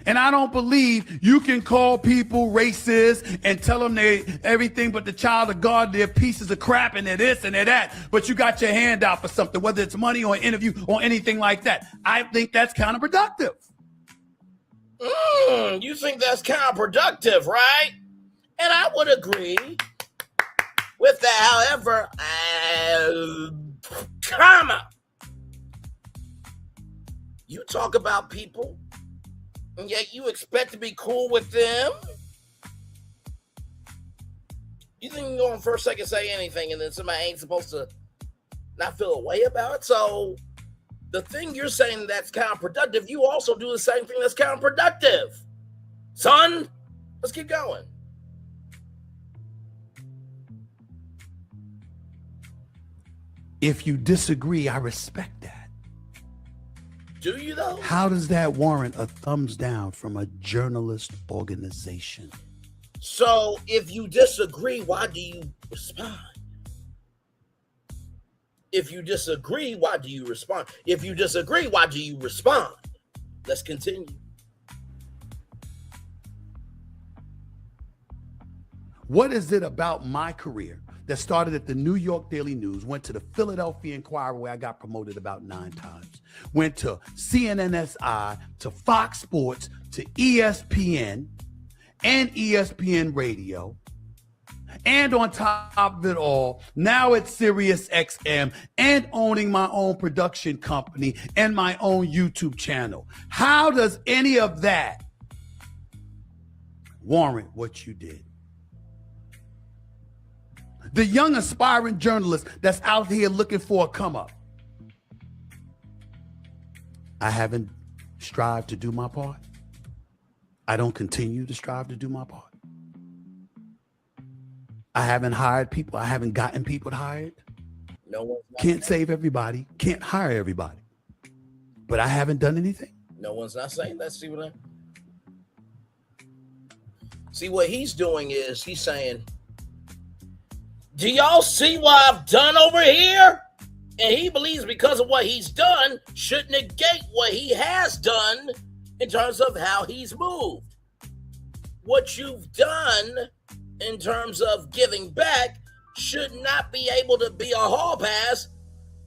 Speaker 2: And I don't believe you can call people racist and tell them they everything but the child of God, they're pieces of crap and they're this and they're that, but you got your hand out for something, whether it's money or an interview or anything like that. I think that's counterproductive.
Speaker 1: You think that's counterproductive, right? And I would agree with that. However, you talk about people, and yet you expect to be cool with them? You think you can go on first, second, say anything, and then somebody ain't supposed to not feel a way about it? So the thing you're saying that's counterproductive, you also do the same thing that's counterproductive. Son, let's keep going.
Speaker 2: If you disagree, I respect that.
Speaker 1: Do you though?
Speaker 2: How does that warrant a thumbs down from a journalist organization?
Speaker 1: So if you disagree, why do you respond? If you disagree, why do you respond? If you disagree, why do you respond? Let's continue.
Speaker 2: What is it about my career that started at the New York Daily News, went to the Philadelphia Inquirer where I got promoted about 9 times, went to CNNSI, to Fox Sports, to ESPN and ESPN Radio, and on top of it all, now it's Sirius XM and owning my own production company and my own YouTube channel. How does any of that warrant what you did? The young aspiring journalist that's out here looking for a come up. I haven't strived to do my part. I don't continue to strive to do my part. I haven't hired people. I haven't gotten people hired.
Speaker 1: No one's
Speaker 2: can't save everybody. Can't hire everybody. But I haven't done anything.
Speaker 1: No one's not saying that. See what he's doing is he's saying, do y'all see what I've done over here? And he believes because of what he's done should negate what he has done in terms of how he's moved. What you've done in terms of giving back should not be able to be a hall pass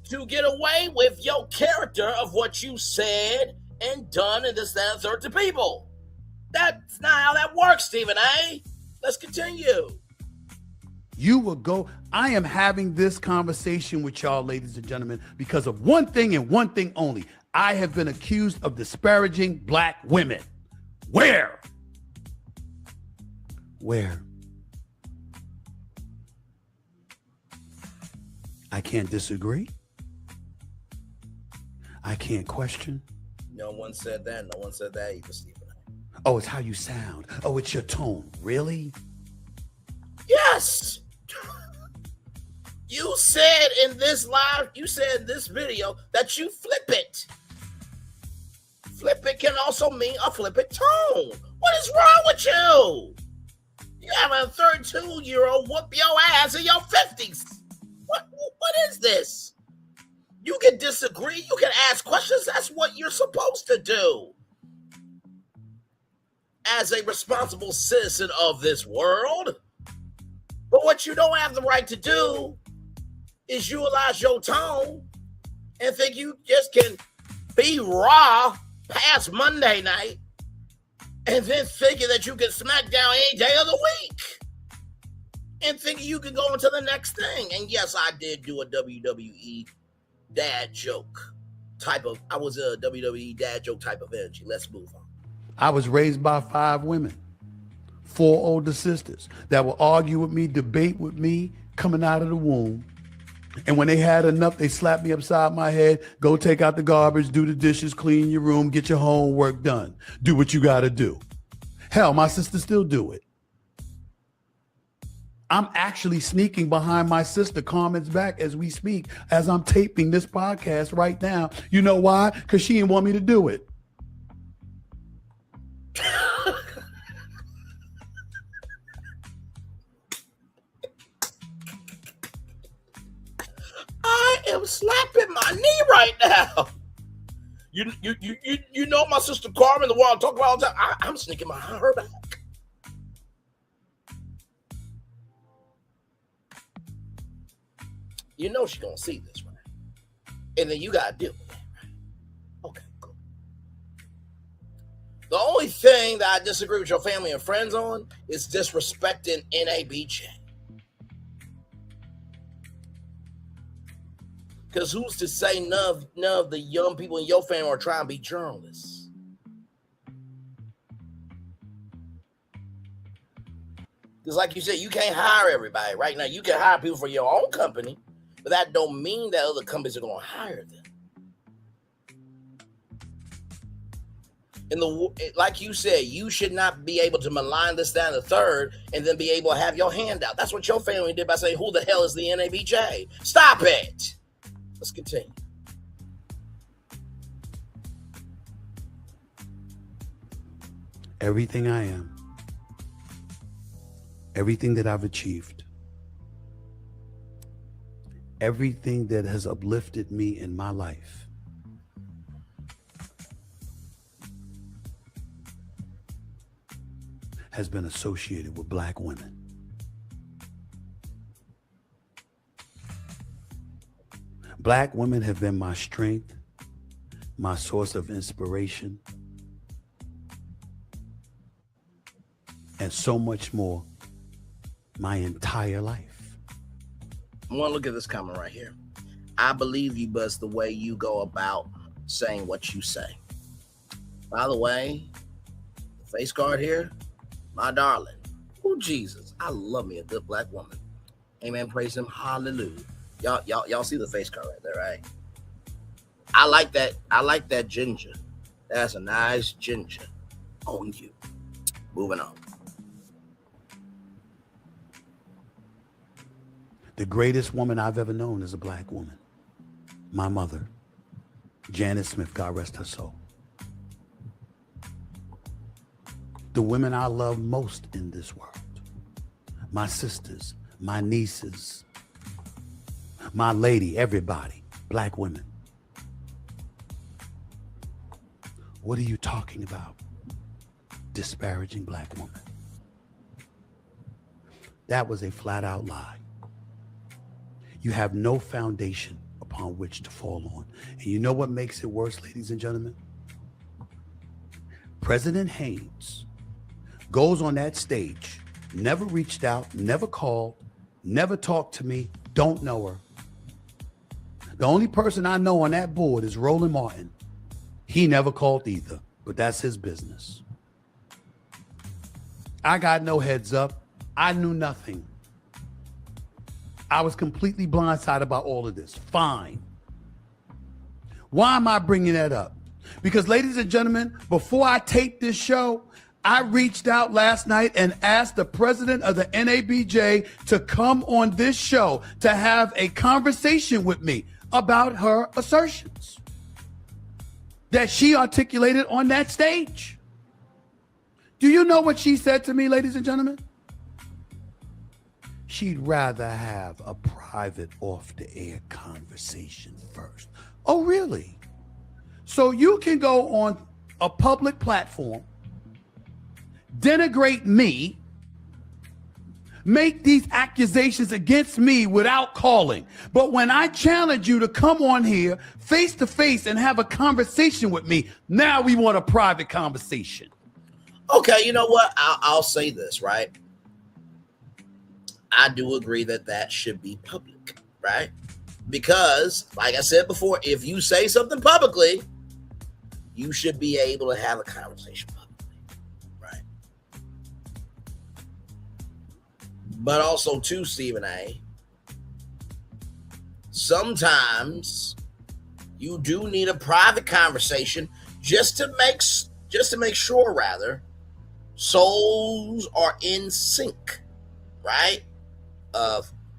Speaker 1: to get away with your character of what you said and done and this, that, and third to people. That's not how that works, Stephen A. Let's continue.
Speaker 2: You will go. I am having this conversation with y'all, ladies and gentlemen, because of one thing and one thing only. I have been accused of disparaging black women. Where? I can't disagree. I can't question.
Speaker 1: No one said that. No one said that either, Stephen A.
Speaker 2: Oh, it's how you sound. Oh, it's your tone. Really?
Speaker 1: Yes. You said in this live, you said in this video that you flip it. Flip it can also mean a flippant tone. What is wrong with you? You have a 32-year-old whoop your ass in your 50s. What is this? You can disagree. You can ask questions. That's what you're supposed to do as a responsible citizen of this world. But what you don't have the right to do is utilize your tone and think you just can be raw past Monday night and then thinking that you can smack down any day of the week and thinking you can go into the next thing. And yes, I did do a WWE dad joke I was a WWE dad joke type of energy. Let's move on.
Speaker 2: I was raised by 5 women, 4 older sisters that would argue with me, debate with me coming out of the womb. And when they had enough, they slapped me upside my head. Go take out the garbage, do the dishes, clean your room, get your homework done. Do what you got to do. Hell, my sisters still do it. I'm actually sneaking behind my sister Carmen's back as we speak, as I'm taping this podcast right now. You know why? Because she didn't want me to do it.
Speaker 1: I am slapping my knee right now. You know my sister Carmen, the one I talk about all the time. I'm sneaking behind her back. You know she's gonna see this, right? And then you gotta deal with that, right? Okay, cool. The only thing that I disagree with your family and friends on is disrespecting NABJ. Because who's to say none of the young people in your family are trying to be journalists? Because like you said, you can't hire everybody right now. You can hire people for your own company, but that don't mean that other companies are going to hire them. Like you said, you should not be able to malign this, that, and the third, and then be able to have your hand out. That's what your family did by saying, who the hell is the NABJ? Stop it. Let's continue.
Speaker 2: Everything I am, everything that I've achieved, everything that has uplifted me in my life has been associated with Black women. Black women have been my strength, my source of inspiration, and so much more my entire life.
Speaker 1: I want to look at this comment right here. I believe you, but it's the way you go about saying what you say. By the way, the face card here, my darling. Oh, Jesus. I love me a good Black woman. Amen. Praise him. Hallelujah. Y'all see the face card right there, right? I like that. I like that ginger. That's a nice ginger on you. Moving on.
Speaker 2: The greatest woman I've ever known is a Black woman. My mother, Janet Smith, God rest her soul. The women I love most in this world, my sisters, my nieces, my lady, everybody, Black women. What are you talking about? Disparaging Black women. That was a flat out lie. You have no foundation upon which to fall on. And you know what makes it worse, ladies and gentlemen? President Haynes goes on that stage, never reached out, never called, never talked to me, don't know her. The only person I know on that board is Roland Martin. He never called either, but that's his business. I got no heads up. I knew nothing. I was completely blindsided about all of this. Fine. Why am I bringing that up? Because, ladies and gentlemen, before I taped this show, I reached out last night and asked the president of the NABJ to come on this show to have a conversation with me about her assertions that she articulated on that stage. Do you know what she said to me, ladies and gentlemen? She'd rather have a private off-the-air conversation first. Oh, really? So you can go on a public platform, denigrate me, make these accusations against me without calling. But when I challenge you to come on here face to face and have a conversation with me, now we want a private conversation.
Speaker 1: Okay, you know what? I'll say this, right? I do agree that should be public, right? Because, like I said before, if you say something publicly, you should be able to have a conversation publicly, right? But also, too, Stephen A., sometimes you do need a private conversation just to make sure, rather, souls are in sync, right?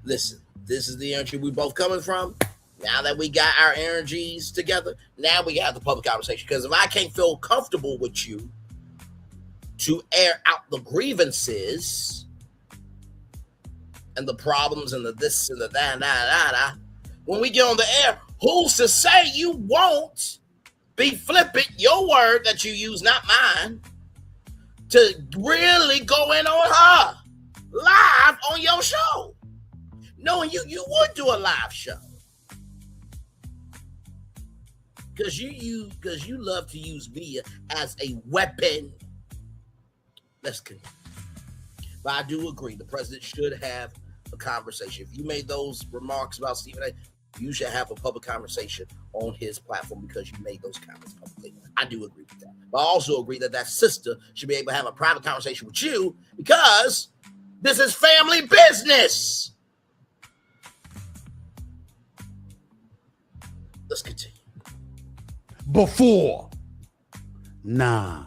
Speaker 1: Listen, this is the energy we both coming from. Now that we got our energies together, now we got the public conversation. Because if I can't feel comfortable with you to air out the grievances and the problems and the this and the that, when we get on the air, who's to say you won't be flippant, your word that you use, not mine, to really go in on her live on your show? Knowing you would do a live show. Because you love to use media as a weapon. Let's continue. But I do agree, the president should have a conversation. If you made those remarks about Stephen A., you should have a public conversation on his platform because you made those comments publicly. I do agree with that. But I also agree that sister should be able to have a private conversation with you because this is family business. Let's continue.
Speaker 2: Before, nah,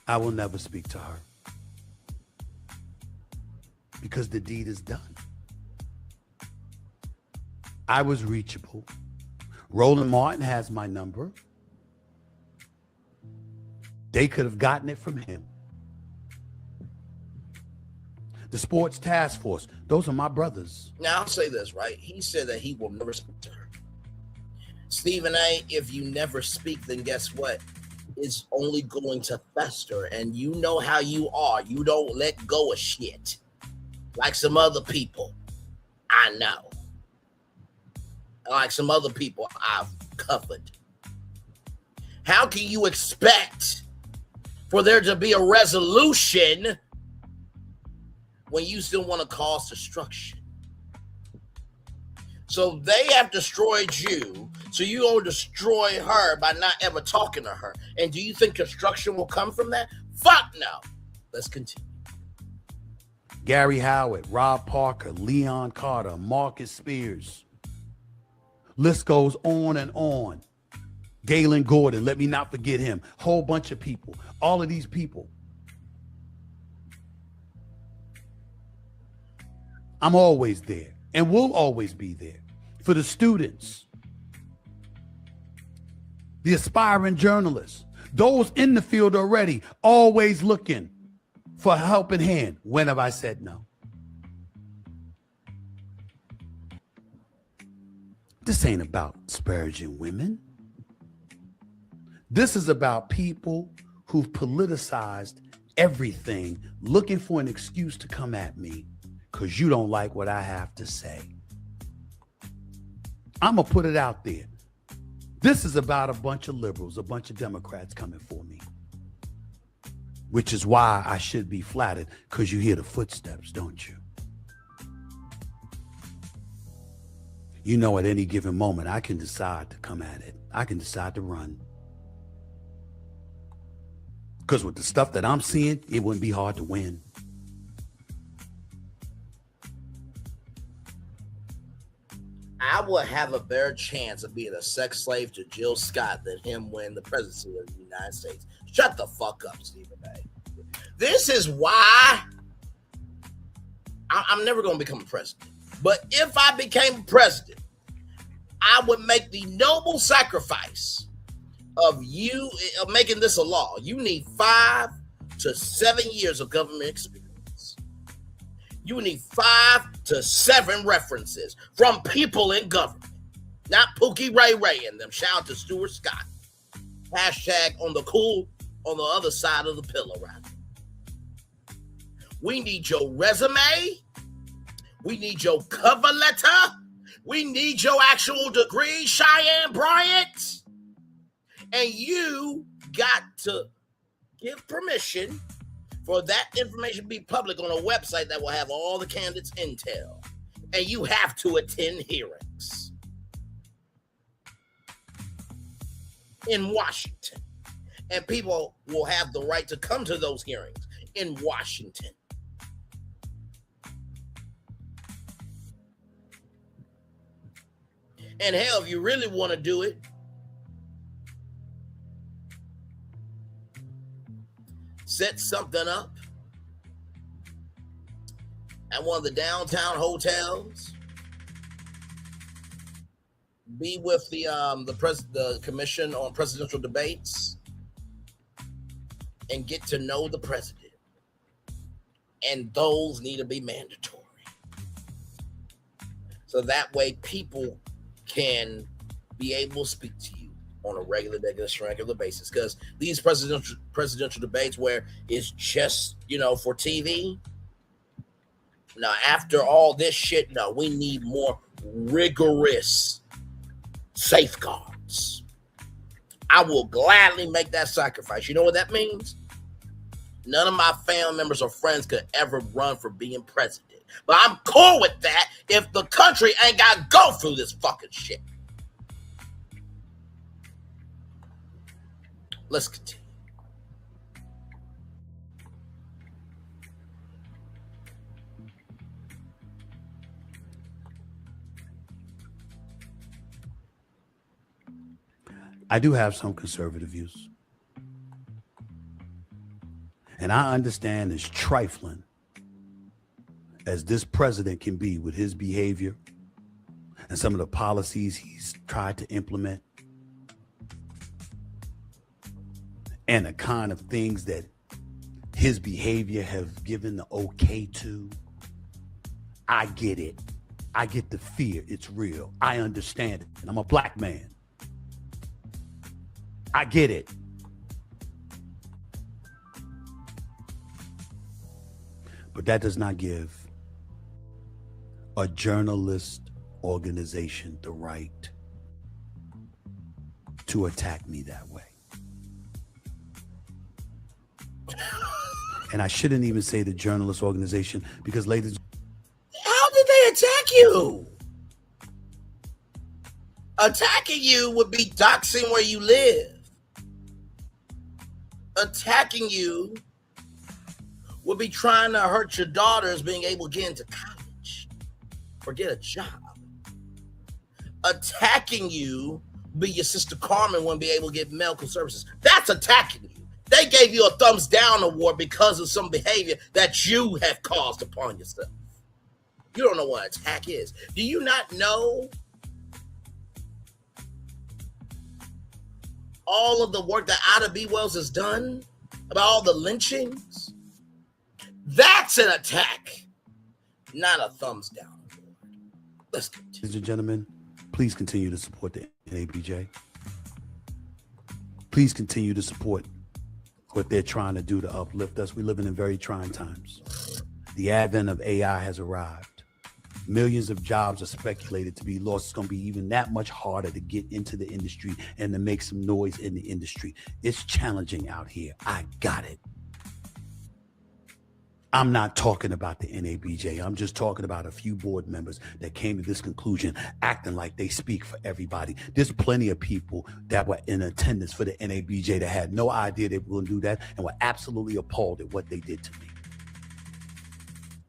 Speaker 2: I will never speak to her because the deed is done. I was reachable. Roland Martin has my number. They could have gotten it from him. The Sports Task Force, those are my brothers.
Speaker 1: Now, I'll say this, right? He said that he will never speak to her. Stephen A., if you never speak, then guess what? It's only going to fester. And you know how you are. You don't let go of shit. Like some other people I know. Like some other people I've covered. How can you expect for there to be a resolution when you still want to cause destruction? So they have destroyed you, so you go destroy her by not ever talking to her. And do you think construction will come from that? Fuck no. Let's continue.
Speaker 2: Gary Howard, Rob Parker, Leon Carter, Marcus Spears. List goes on and on. Galen Gordon, let me not forget him. Whole bunch of people. All of these people. I'm always there and will always be there for the students, the aspiring journalists, those in the field already, always looking for a helping hand. When have I said no? This ain't about disparaging women. This is about people who've politicized everything, looking for an excuse to come at me because you don't like what I have to say. I'm going to put it out there. This is about a bunch of liberals, a bunch of Democrats coming for me, which is why I should be flattered, because you hear the footsteps, don't you? You know, at any given moment, I can decide to come at it. I can decide to run. Because with the stuff that I'm seeing, it wouldn't be hard to win.
Speaker 1: I would have a better chance of being a sex slave to Jill Scott than him win the presidency of the United States. Shut the fuck up, Stephen A. This is why I'm never going to become a president. But if I became president, I would make the noble sacrifice of making this a law. You need 5 to 7 years of government experience. You need 5 to 7 references from people in government, not Pookie Ray Ray and them. Shout out to Stuart Scott. Hashtag on the other side of the pillow, right? We need your resume. We need your cover letter. We need your actual degree, Cheyenne Bryant. And you got to give permission for that information to be public on a website that will have all the candidates' intel. and you have to attend hearings in Washington. And people will have the right to come to those hearings in Washington. And hell, if you really want to do it, set something up at one of the downtown hotels. Be with the Commission on Presidential Debates and get to know the president. And those need to be mandatory. So that way people can be able to speak to you on a regular basis. Because these presidential debates where it's just, for TV. Now, after all this shit, no, we need more rigorous safeguards. I will gladly make that sacrifice. You know what that means? None of my family members or friends could ever run for being president. But I'm cool with that if the country ain't got to go through this fucking shit. Let's continue.
Speaker 2: I do have some conservative views. And I understand as trifling as this president can be with his behavior and some of the policies he's tried to implement and the kind of things that his behavior have given the okay to. I get it. I get the fear. It's real. I understand it. And I'm a black man. I get it. But that does not give a journalist organization the right to attack me that way. And I shouldn't even say the journalist organization because, ladies,
Speaker 1: how did they attack you? Attacking you would be doxing where you live. Attacking you would be trying to hurt your daughters being able to get into college or get a job. Attacking you would be your sister Carmen wouldn't be able to get medical services. That's attacking you. They gave you a thumbs down award because of some behavior that you have caused upon yourself. You don't know what attack is. Do you not know all of the work that Ida B. Wells has done about all the lynchings? That's an attack, not a thumbs down. Let's continue.
Speaker 2: Ladies and gentlemen, please continue to support the NABJ. Please continue to support what they're trying to do to uplift us. We're living in very trying times. The advent of AI has arrived. Millions of jobs are speculated to be lost. It's going to be even that much harder to get into the industry and to make some noise in the industry. It's challenging out here. I got it. I'm not talking about the NABJ. I'm just talking about a few board members that came to this conclusion, acting like they speak for everybody. There's plenty of people that were in attendance for the NABJ that had no idea they were going to do that and were absolutely appalled at what they did to me.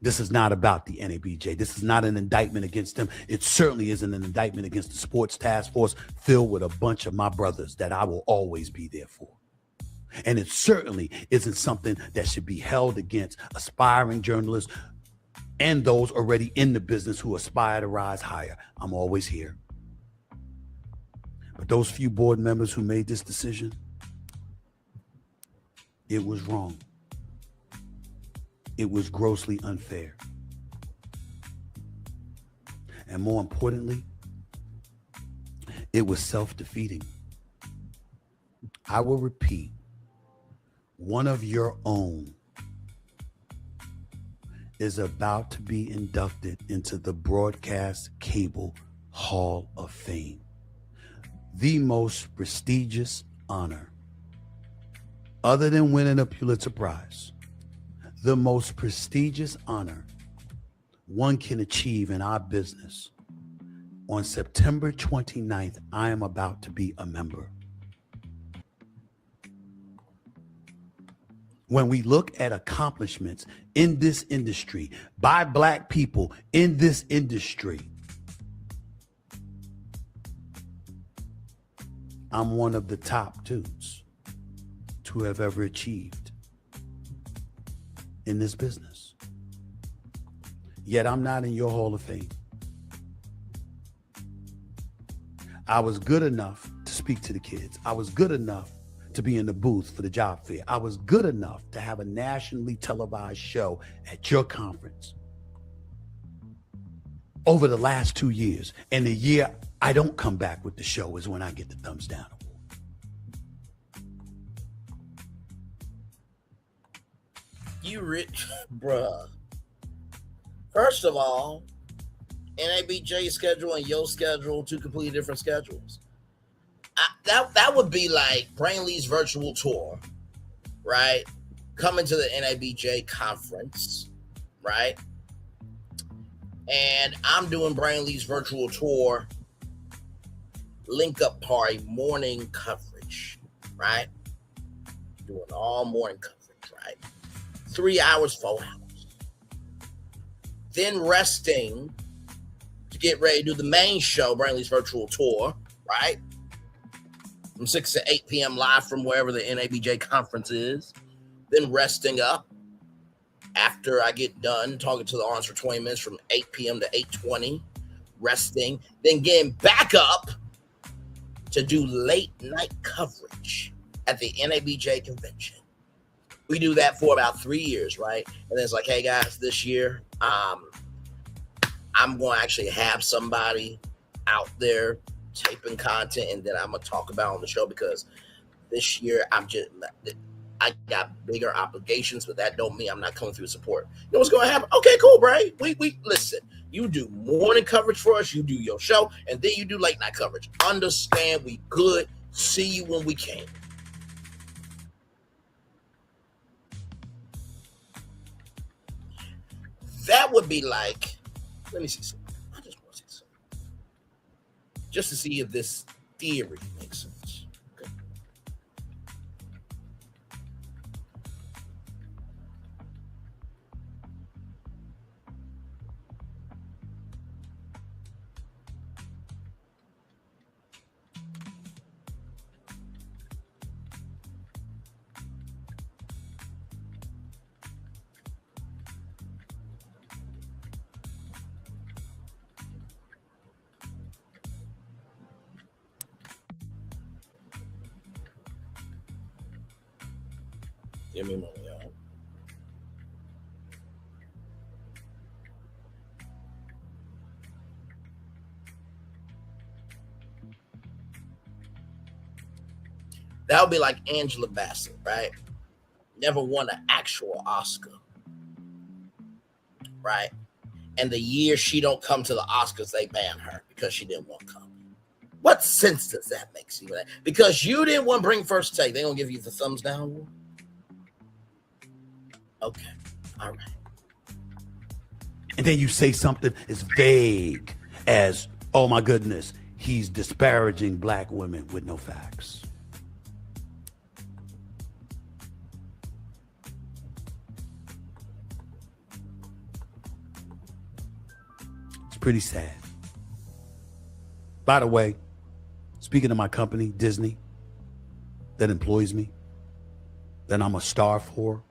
Speaker 2: This is not about the NABJ. This is not an indictment against them. It certainly isn't an indictment against the sports task force filled with a bunch of my brothers that I will always be there for. And it certainly isn't something that should be held against aspiring journalists and those already in the business who aspire to rise higher. I'm always here. But those few board members who made this decision, it was wrong. It was grossly unfair. And more importantly, it was self-defeating. I will repeat, one of your own is about to be inducted into the Broadcast Cable Hall of Fame, the most prestigious honor, other than winning a Pulitzer Prize, the most prestigious honor one can achieve in our business, on September 29th, I am about to be a member. When we look at accomplishments in this industry by Black people in this industry, I'm one of the top dudes to have ever achieved in this business. Yet I'm not in your Hall of Fame. I was good enough to speak to the kids. I was good enough to be in the booth for the job fair. I was good enough to have a nationally televised show at your conference over the last 2 years. And the year I don't come back with the show is when I get the thumbs down award.
Speaker 1: You rich, bruh. First of all, NABJ schedule and your schedule, two completely different schedules. That would be like Braylon's virtual tour, right? Coming to the NABJ conference, right? And I'm doing Braylon's virtual tour, link up party, morning coverage, right? Doing all morning coverage, right? 3 hours, 4 hours. Then resting to get ready to do the main show, Braylon's virtual tour, right? From 6 to 8 p.m. live from wherever the NABJ conference is. Then resting up after I get done talking to the audience for 20 minutes from 8 p.m. to 8:20, resting. Then getting back up to do late night coverage at the NABJ convention. We do that for about 3 years, right? And then it's like, hey guys, this year, I'm going to actually have somebody out there taping content, and then I'm going to talk about on the show, because this year I got bigger obligations, but that don't mean I'm not coming through support. You know what's going to happen? Okay, cool, Bray. We listen. You do morning coverage for us. You do your show, and then you do late night coverage. Understand? We good. See you when we can. That would be like, let me see something. I just want to see something, just to see if this theory makes sense. Okay. Give me a moment, y'all. That would be like Angela Bassett, right? Never won an actual Oscar, right? And the year she don't come to the Oscars, they ban her because she didn't want to come. What sense does that make? See that? Because you didn't want to bring First Take, they gonna give you the thumbs down award? Okay, all right.
Speaker 2: And then you say something as vague as, oh my goodness, he's disparaging Black women with no facts. It's pretty sad. By the way, speaking of my company, Disney, that employs me, that I'm a star for,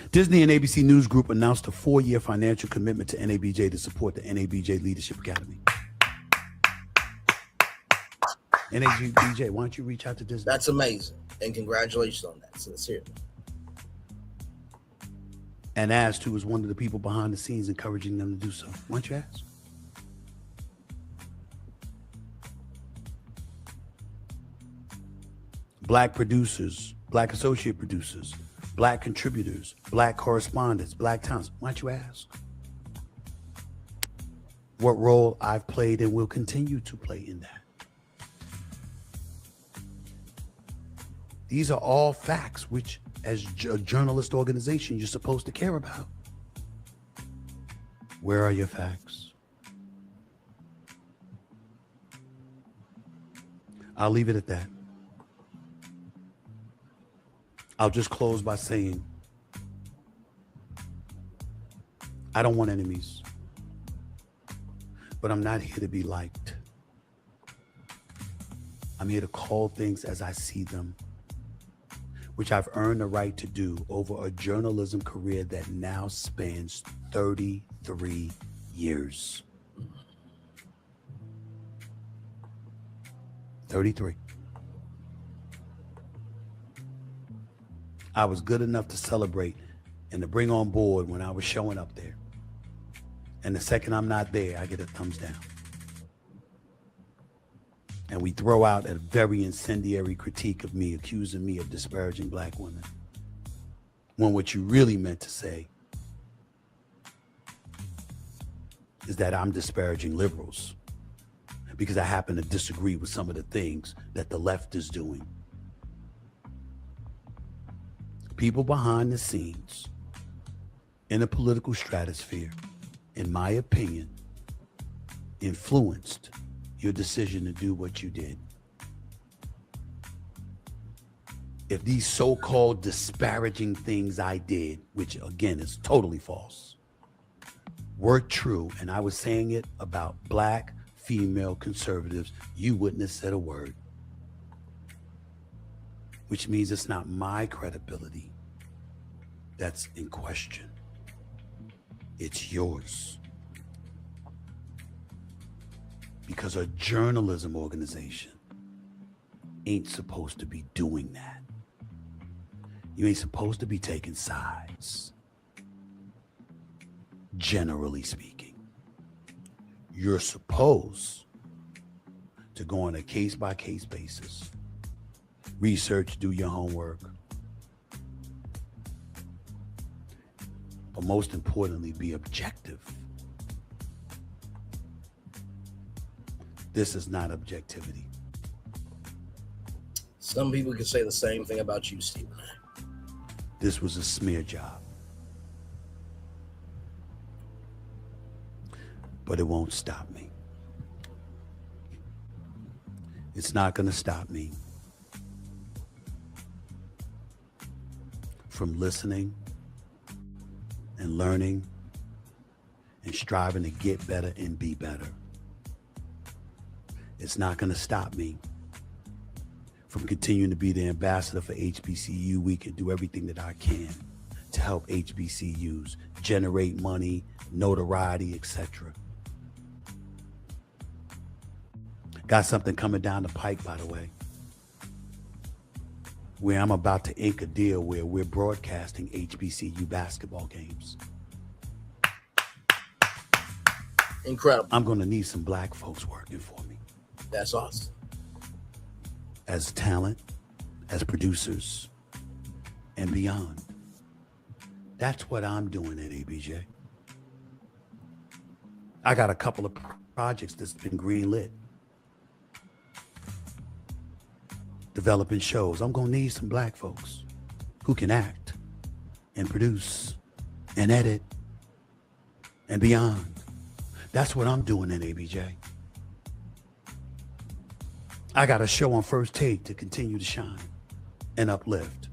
Speaker 2: Disney and ABC News Group announced a 4-year financial commitment to NABJ to support the NABJ Leadership Academy. NABJ, why don't you reach out to Disney?
Speaker 1: That's amazing. And congratulations on that, sincerely.
Speaker 2: And asked who was one of the people behind the scenes encouraging them to do so. Why don't you ask? Black producers, Black associate producers, Black contributors, Black correspondents, Black talents. Why don't you ask? What role I've played and will continue to play in that. These are all facts which, as a journalist organization, you're supposed to care about. Where are your facts? I'll leave it at that. I'll just close by saying, I don't want enemies, but I'm not here to be liked. I'm here to call things as I see them, which I've earned the right to do over a journalism career that now spans 33 years. 33. I was good enough to celebrate and to bring on board when I was showing up there. And the second I'm not there, I get a thumbs down. And we throw out a very incendiary critique of me, accusing me of disparaging black women. When what you really meant to say is that I'm disparaging liberals because I happen to disagree with some of the things that the left is doing. People behind the scenes in the political stratosphere, in my opinion, influenced your decision to do what you did. If these so-called disparaging things I did, which again is totally false, were true, and I was saying it about black female conservatives, you wouldn't have said a word. Which means it's not my credibility that's in question. It's yours. Because a journalism organization ain't supposed to be doing that. You ain't supposed to be taking sides. Generally speaking, you're supposed to go on a case-by-case basis, research, do your homework, but most importantly, be objective. This is not objectivity.
Speaker 1: Some people could say the same thing about you, Stephen.
Speaker 2: This was a smear job. But it won't stop me. It's not going to stop me from listening and learning and striving to get better and be better. It's not going to stop me from continuing to be the ambassador for HBCU Week and do everything that I can to help HBCUs generate money, notoriety, etc. Got something coming down the pike, by the way, where I'm about to ink a deal where we're broadcasting HBCU basketball games.
Speaker 1: Incredible.
Speaker 2: I'm going to need some black folks working for me.
Speaker 1: That's awesome.
Speaker 2: As talent, as producers, and beyond. That's what I'm doing at ABJ. I got a couple of projects that's been greenlit. Developing shows. I'm going to need some black folks who can act and produce and edit and beyond. That's what I'm doing at ABJ. I got a show on First Take to continue to shine and uplift.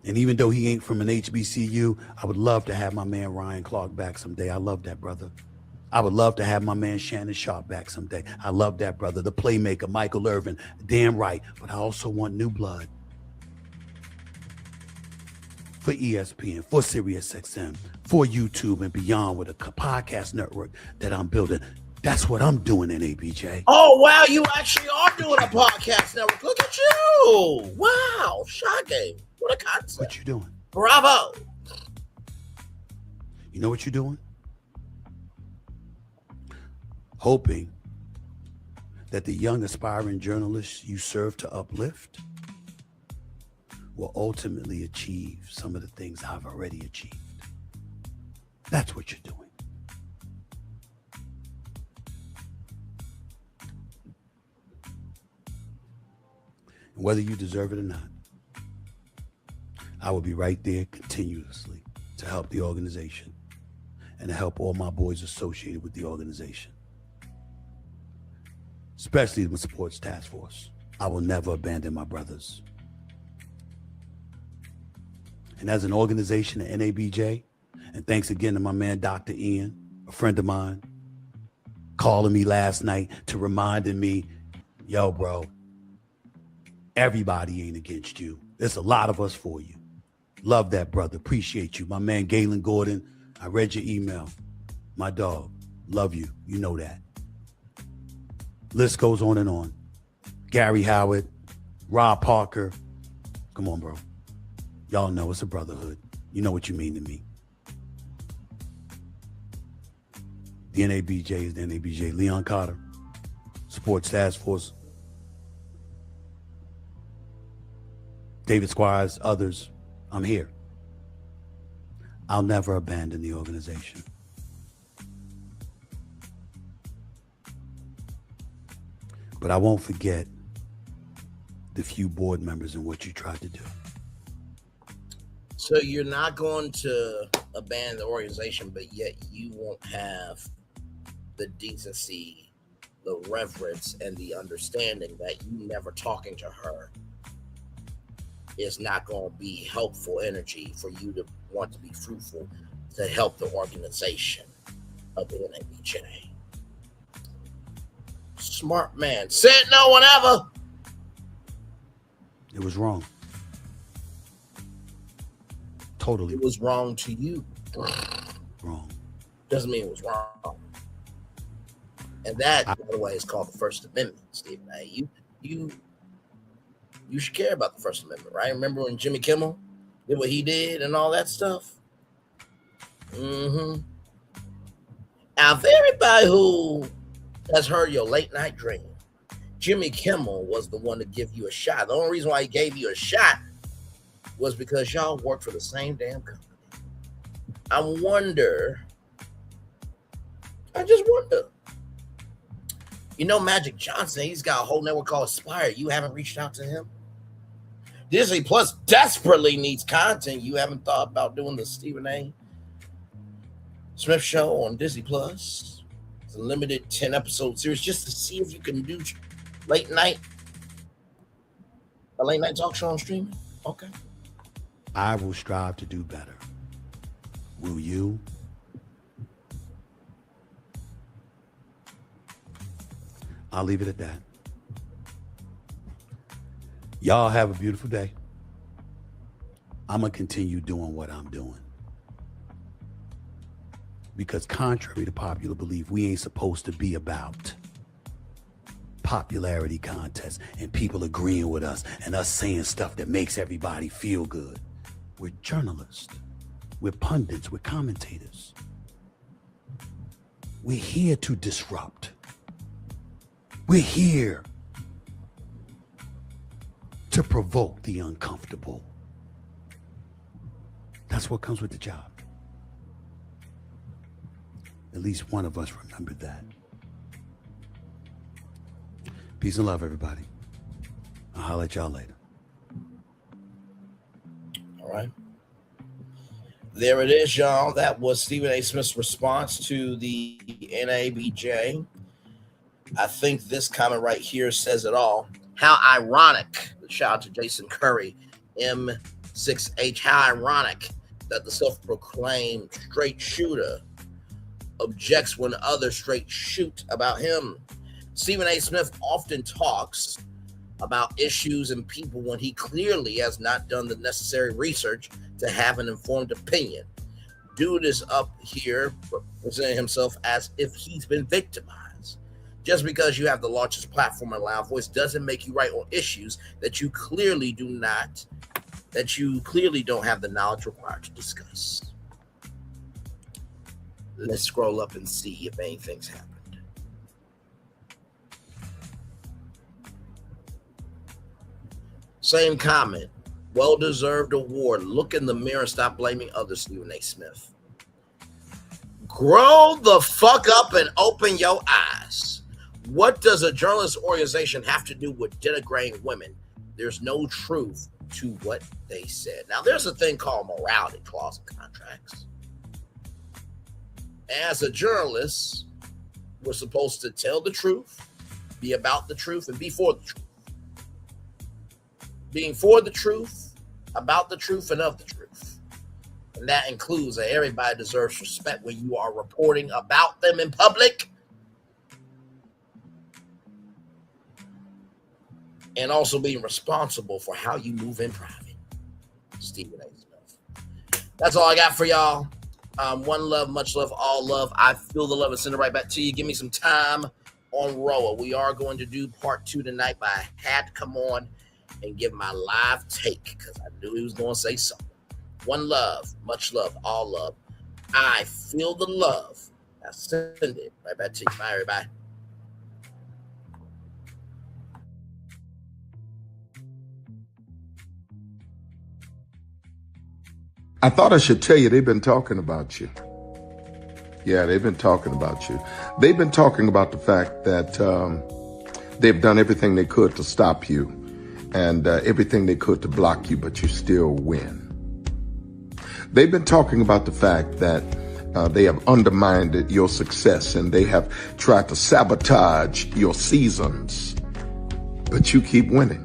Speaker 2: And even though he ain't from an HBCU, I would love to have my man Ryan Clark back someday. I love that brother. I would love to have my man Shannon Sharp back someday. I love that brother. The playmaker, Michael Irvin, damn right. But I also want new blood for ESPN, for SiriusXM, for YouTube and beyond with a podcast network that I'm building. That's what I'm doing in ABJ.
Speaker 1: Oh, wow. You actually are doing a podcast network. Look at you. Wow. Shocking. What a concept.
Speaker 2: What you doing?
Speaker 1: Bravo.
Speaker 2: You know what you're doing? Hoping that the young aspiring journalists you serve to uplift will ultimately achieve some of the things I've already achieved. That's what you're doing. Whether you deserve it or not, I will be right there continuously to help the organization and to help all my boys associated with the organization, especially the Sports Task Force. I will never abandon my brothers. And as an organization at NABJ, and thanks again to my man, Dr. Ian, a friend of mine, calling me last night to reminding me, yo, bro, everybody ain't against you. There's a lot of us for you. Love that, brother. Appreciate you. My man, Galen Gordon, I read your email. My dog, love you. You know that. List goes on and on. Gary Howard, Rob Parker. Come on, bro. Y'all know it's a brotherhood. You know what you mean to me. The NABJ is the NABJ. Leon Carter, Sports Task Force. David Squires, others. I'm here. I'll never abandon the organization. But I won't forget the few board members and what you tried to do.
Speaker 1: So you're not going to abandon the organization, but yet you won't have the decency, the reverence, and the understanding that you never talking to her is not going to be helpful energy for you to want to be fruitful to help the organization of the NABJ. Smart man. Said no one ever.
Speaker 2: It was wrong. Totally.
Speaker 1: It was wrong to you.
Speaker 2: Wrong.
Speaker 1: Doesn't mean it was wrong. And that, by the way, is called the First Amendment, Stephen A. You should care about the First Amendment, right? Remember when Jimmy Kimmel did what he did and all that stuff? Mm-hmm. Now, for everybody who has heard your late night dream, Jimmy Kimmel was the one to give you a shot. The only reason why he gave you a shot was because y'all worked for the same damn company. I just wonder. You know Magic Johnson, he's got a whole network called Aspire. You haven't reached out to him? Disney Plus desperately needs content. You haven't thought about doing the Stephen A. Smith Show on Disney Plus? It's a limited 10-episode series just to see if you can do a late night talk show on streaming. Okay.
Speaker 2: I will strive to do better. Will you? I'll leave it at that. Y'all have a beautiful day. I'm going to continue doing what I'm doing. Because contrary to popular belief, we ain't supposed to be about popularity contests and people agreeing with us and us saying stuff that makes everybody feel good. We're journalists. We're pundits. We're commentators. We're here to disrupt. We're here to provoke the uncomfortable. That's what comes with the job. At least one of us remembered that. Peace and love, everybody. I'll holler at y'all later.
Speaker 1: All right. There it is, y'all. That was Stephen A. Smith's response to the NABJ. I think this comment right here says it all. How ironic. Shout out to Jason Curry, M6H. How ironic that the self-proclaimed straight shooter objects when others straight shoot about him. Stephen A. Smith often talks about issues and people when he clearly has not done the necessary research to have an informed opinion. Dude is up here presenting himself as if he's been victimized. Just because you have the largest platform and loud voice doesn't make you right on issues that you clearly don't have the knowledge required to discuss. Let's scroll up and see if anything's happened. Same comment. Well-deserved award. Look in the mirror and stop blaming others, Stephen A. Smith. Grow the fuck up and open your eyes. What does a journalist organization have to do with denigrating women? There's no truth to what they said. Now, there's a thing called morality clause in contracts. As a journalist, we're supposed to tell the truth, be about the truth, and be for the truth. Being for the truth, about the truth, and of the truth. And that includes that everybody deserves respect when you are reporting about them in public. And also being responsible for how you move in private. Stephen A. Smith. That's all I got for y'all. One love, much love, all love. I feel the love and send it right back to you. Give me some time on Roa. We are going to do part 2 tonight, but I had to come on and give my live take because I knew he was going to say something. One love, much love, all love. I feel the love. I send it right back to you. Bye, everybody.
Speaker 3: I thought I should tell you, they've been talking about you. Yeah, they've been talking about you. They've been talking about the fact that they've done everything they could to stop you and everything they could to block you, but you still win. They've been talking about the fact that they have undermined your success and they have tried to sabotage your seasons, but you keep winning.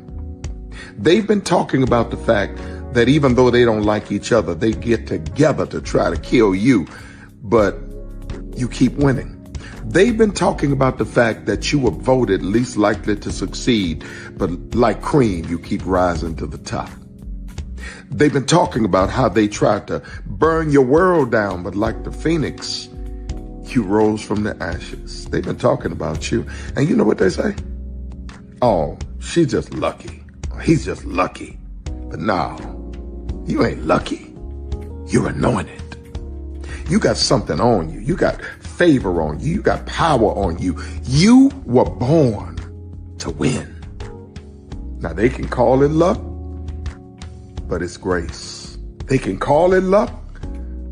Speaker 3: They've been talking about the fact that even though they don't like each other, they get together to try to kill you, but you keep winning. They've been talking about the fact that you were voted least likely to succeed, but like cream, you keep rising to the top. They've been talking about how they tried to burn your world down, but like the phoenix, you rose from the ashes. They've been talking about you. And you know what they say? Oh, she's just lucky. He's just lucky. But no, you ain't lucky. You're anointed. You got something on you. You got favor on you. You got power on you. You were born to win. Now they can call it luck, but it's grace. They can call it luck,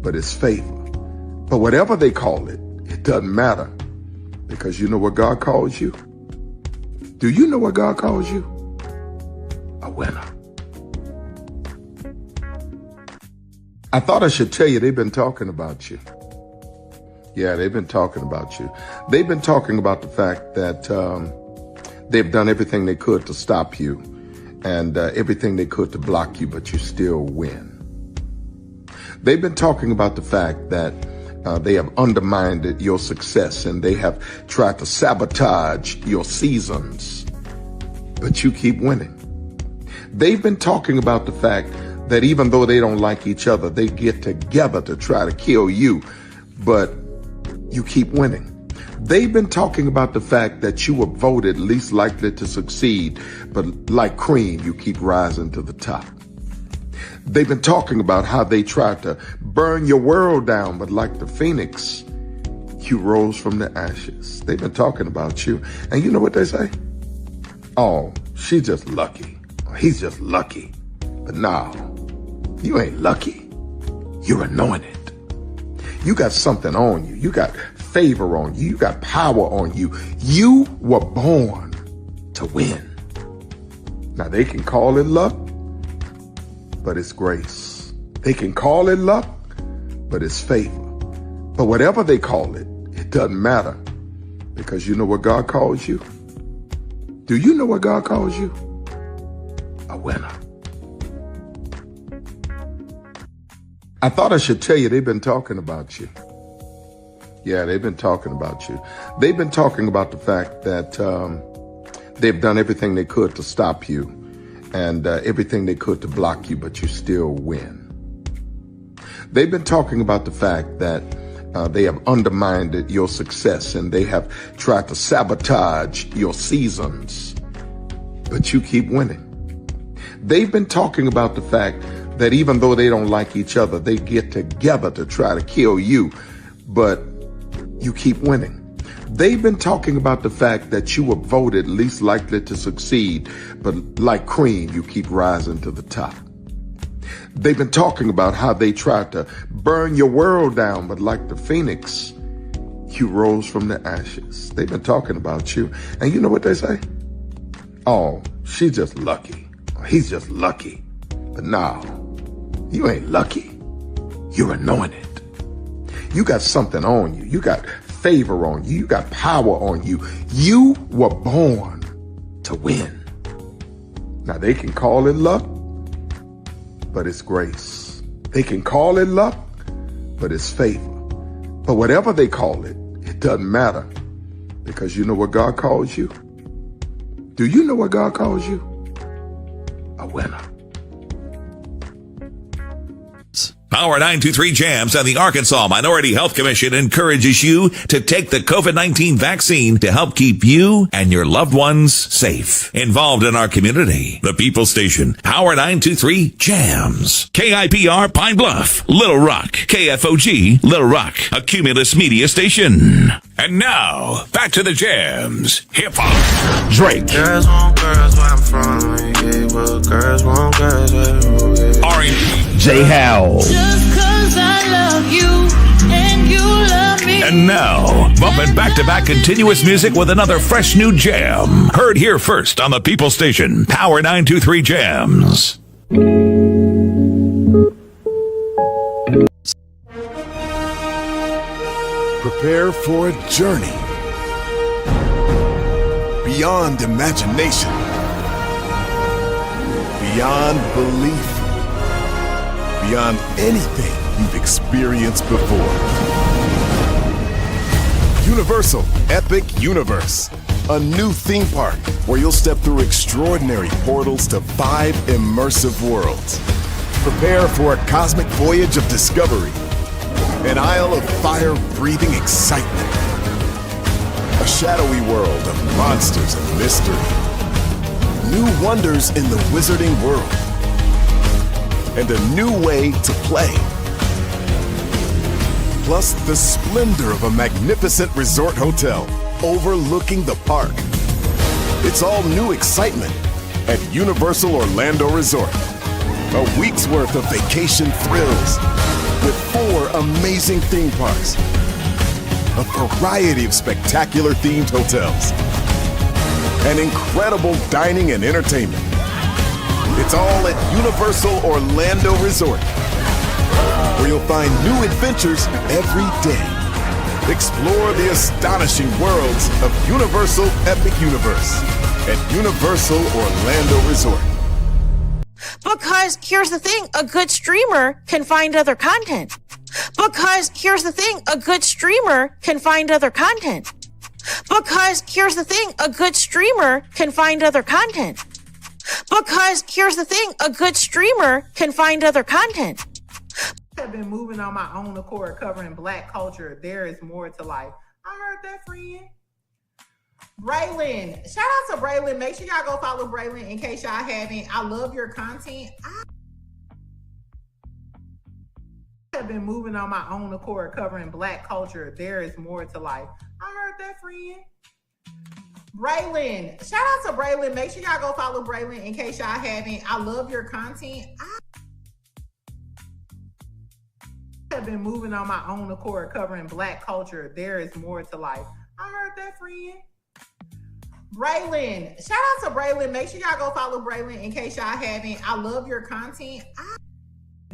Speaker 3: but it's favor. But whatever they call it, it doesn't matter because you know what God calls you? Do you know what God calls you? A winner. I thought I should tell you, they've been talking about you. Yeah, they've been talking about you. They've been talking about the fact that they've done everything they could to stop you and everything they could to block you, but you still win. They've been talking about the fact that they have undermined your success and they have tried to sabotage your seasons, but you keep winning. They've been talking about the fact that even though they don't like each other, they get together to try to kill you, but you keep winning. They've been talking about the fact that you were voted least likely to succeed, but like cream, you keep rising to the top. They've been talking about how they tried to burn your world down, but like the phoenix, you rose from the ashes. They've been talking about you. And you know what they say? Oh, she's just lucky. He's just lucky. But no, you ain't lucky. You're anointed. You got something on you. You got favor on you. You got power on you. You were born to win. Now they can call it luck, but it's grace. They can call it luck, but it's favor. But whatever they call it, it doesn't matter because you know what God calls you? Do you know what God calls you? A winner. I thought I should tell you, they've been talking about you. Yeah, they've been talking about you. They've been talking about the fact that they've done everything they could to stop you and everything they could to block you, but you still win. They've been talking about the fact that they have undermined your success and they have tried to sabotage your seasons, but you keep winning. They've been talking about the fact that even though they don't like each other, they get together to try to kill you, but you keep winning. They've been talking about the fact that you were voted least likely to succeed, but like cream, you keep rising to the top. They've been talking about how they tried to burn your world down, but like the phoenix, you rose from the ashes. They've been talking about you. And you know what they say? Oh, she's just lucky. He's just lucky. But no, you ain't lucky. You're anointed. You got something on you. You got favor on you. You got power on you. You were born to win. Now, they can call it luck, but it's grace. They can call it luck, but it's favor. But whatever they call it, it doesn't matter, because you know what God calls you? Do you know what God calls you? A winner.
Speaker 4: Power 923 Jams and the Arkansas Minority Health Commission encourages you to take the COVID-19 vaccine to help keep you and your loved ones safe. Involved in our community, the People Station, Power 923 Jams. KIPR Pine Bluff, Little Rock, KFOG, Little Rock, a Cumulus Media Station. And now, back to the Jams. Hip Hop. Drake.
Speaker 5: Girls want girls where I'm from. Yeah, well, girls want girls where
Speaker 4: R&B.
Speaker 2: J. Howell.
Speaker 6: Just 'cause I love you and you love me.
Speaker 4: And now, bumping back-to-back continuous music with another fresh new jam. Heard here first on the People Station, Power 923 Jams.
Speaker 7: Prepare for a journey beyond imagination, beyond belief, beyond anything you've experienced before. Universal Epic Universe, a new theme park where you'll step through extraordinary portals to 5 immersive worlds. Prepare for a cosmic voyage of discovery, an isle of fire-breathing excitement, a shadowy world of monsters and mystery, new wonders in the wizarding world, and a new way to play. Plus the splendor of a magnificent resort hotel overlooking the park. It's all new excitement at Universal Orlando Resort. A week's worth of vacation thrills with 4 amazing theme parks, a variety of spectacular themed hotels, and incredible dining and entertainment. It's all at Universal Orlando Resort, where you'll find new adventures every day. Explore the astonishing worlds of Universal Epic Universe at Universal Orlando Resort.
Speaker 6: Because here's the thing, a good streamer can find other content. Because here's the thing, a good streamer can find other content. Because here's the thing, a good streamer can find other content. Because here's the thing, a good streamer can find other content.
Speaker 8: I've been moving on my own accord, covering Black culture. There is more to life. I heard that, friend. Braylon, shout out to Braylon. Make sure y'all go follow Braylon in case y'all haven't. I love your content. I have been moving on my own accord, covering Black culture. There is more to life. I heard that, friend. Braylon, shout out to Braylon. Make sure y'all go follow Braylon in case y'all haven't. I love your content. I have been moving on my own accord, covering Black culture. There is more to life. I heard that, friend. Braylon, shout out to Braylon. Make sure y'all go follow Braylon in case y'all haven't. I love your content.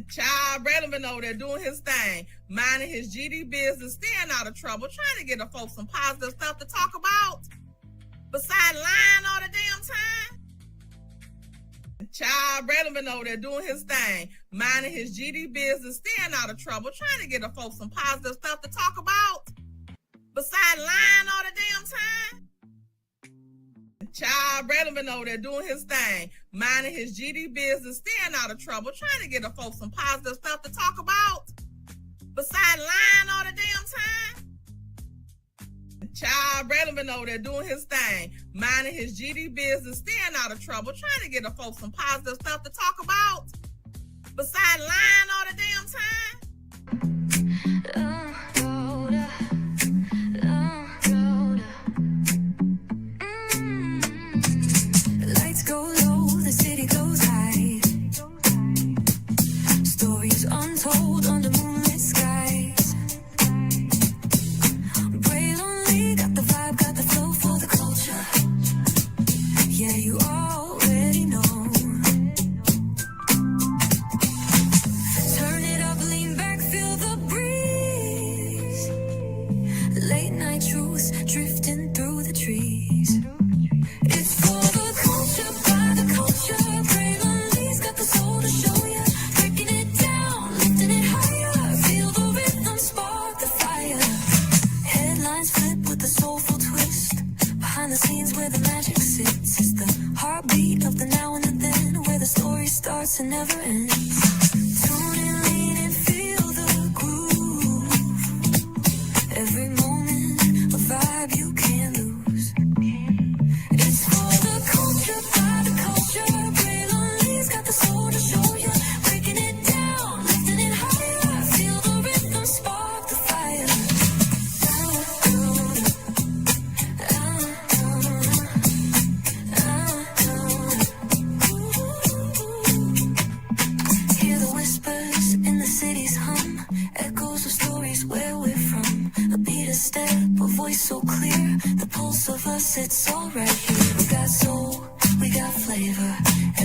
Speaker 9: Child, Braylon been over there doing his thing, minding his GD business, staying out of trouble, trying to get the folks some positive stuff to talk about. Besides lying all the damn time. Child, Braylon been over there doing his thing, minding his GD business, staying out of trouble, trying to get the folks some positive stuff to talk about. Besides lying all the damn time. Child, Braylon been over there doing his thing, minding his GD business, staying out of trouble, trying to get the folks some positive stuff to talk about. Besides lying all the damn time. Child, Braylon been over there doing his thing, minding his GD business, staying out of trouble, trying to get the folks some positive stuff to talk about. Besides lying all the damn time.
Speaker 10: Lights go low, the city goes high. Stories untold under moonlit skies. Braylon got the vibe, got the flow for the culture. Yeah, you already know. behind the scenes where the magic sits. It's the heartbeat of the now and the then, where the story starts and never ends. Tune in, lean and feel the groove. Every moment, a vibe you can't lose. It's for the culture, by the culture. Braylon Lee's got the soul to show you. Breaking it down, lifting it higher. Feel the rhythm, spark the fire. Hear the whispers in the city's hum, echoes of stories where we're from. A beat, a step, a voice so clear, the pulse of us, it's all right here. We got soul, we got flavor,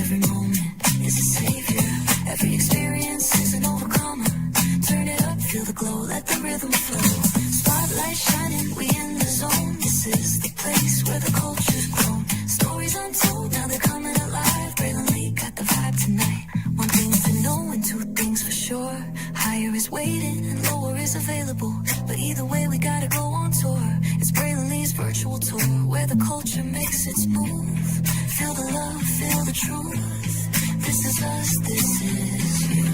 Speaker 10: every moment is a savior, every experience is an overcomer. Turn it up, feel the glow, let the rhythm flow. Spotlight shining, we in the zone. This is the place where the culture's grown. Stories untold, now they're coming alive. Braylon Lee got the vibe tonight. One thing to know and two things for sure. Higher is waiting and lower is available, but either way we gotta go on tour. It's Braylon Lee's virtual tour, where the culture makes its move. Feel the love, feel the truth. This is us, this is you.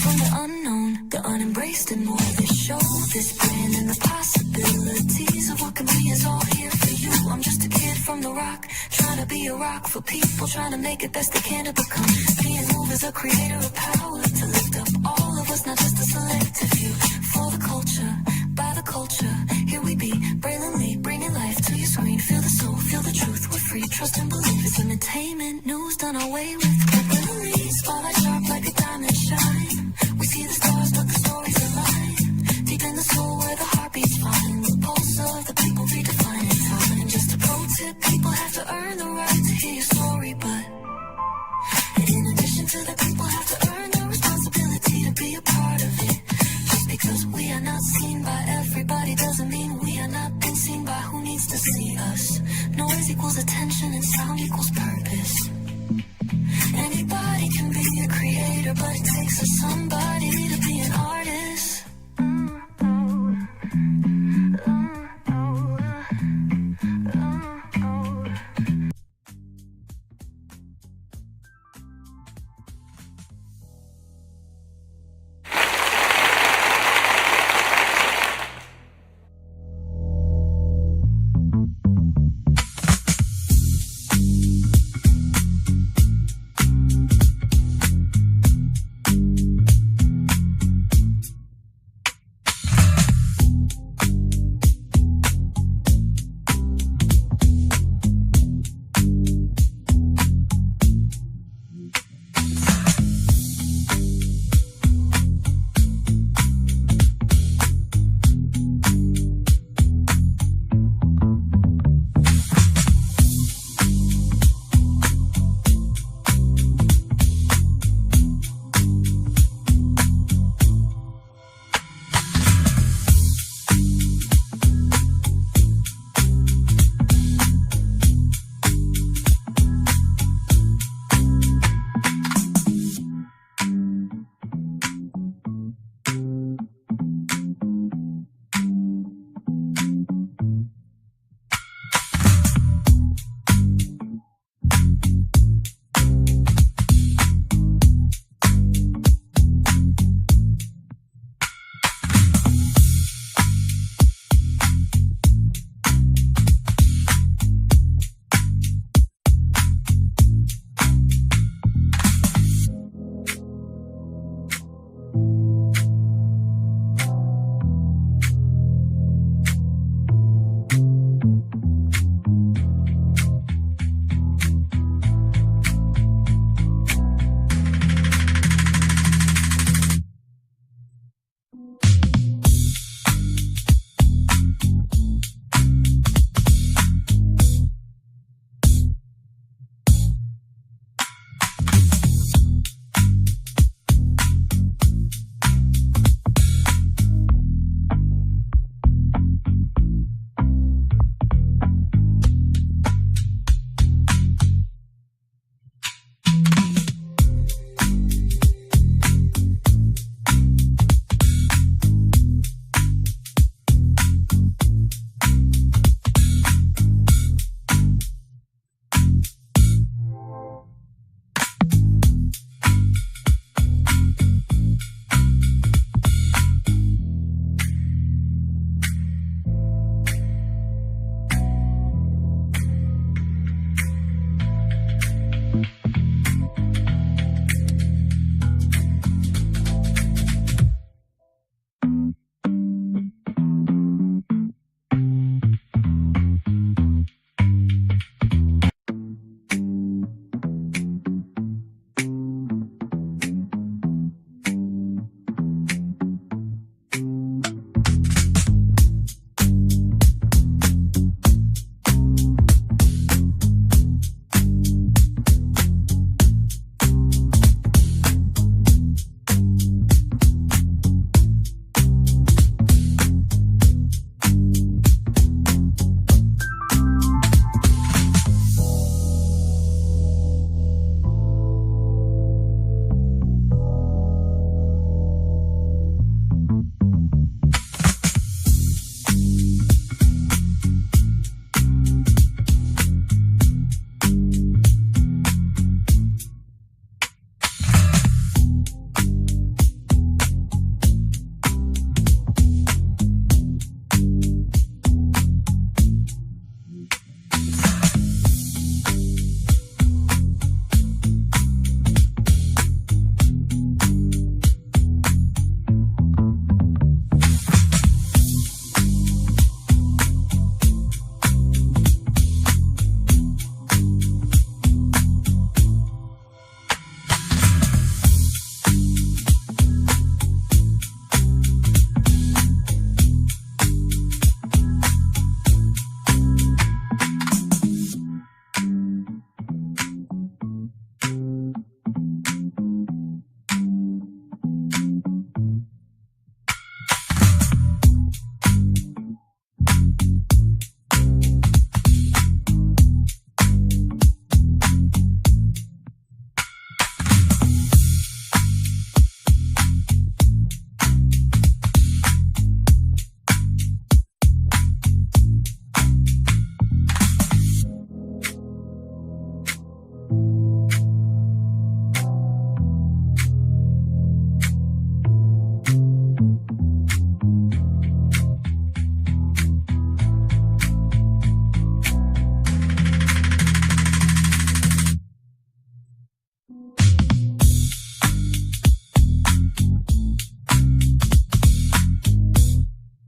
Speaker 10: From the unknown, the unembraced and more. This show, this brand and the possibilities of what can be is all here for you. I'm just a kid from the rock, trying to be a rock for people, trying to make it best they can to become. Being moved as a creator of power, to lift up all of us, not just a selective few. For the culture, by the culture, here we be, Braylon Lee, bringing life to your screen. Feel the soul, feel the truth, we're free, trust and believe. It's entertainment, news done away with. Braylon Lee, spotlight sharp like a diamond shine. We see the stars, but the stories align. Deep in the soul where the heartbeats find. The pulse of the people redefining time. And just a pro tip, people have to earn the right to hear your story, but in addition to that, people have to earn the responsibility to be a part of it. Just because we are not seen by everybody doesn't mean we are not been seen by who needs to see us. Noise equals attention and sound equals purpose. Anybody can be a creator, but it takes a somebody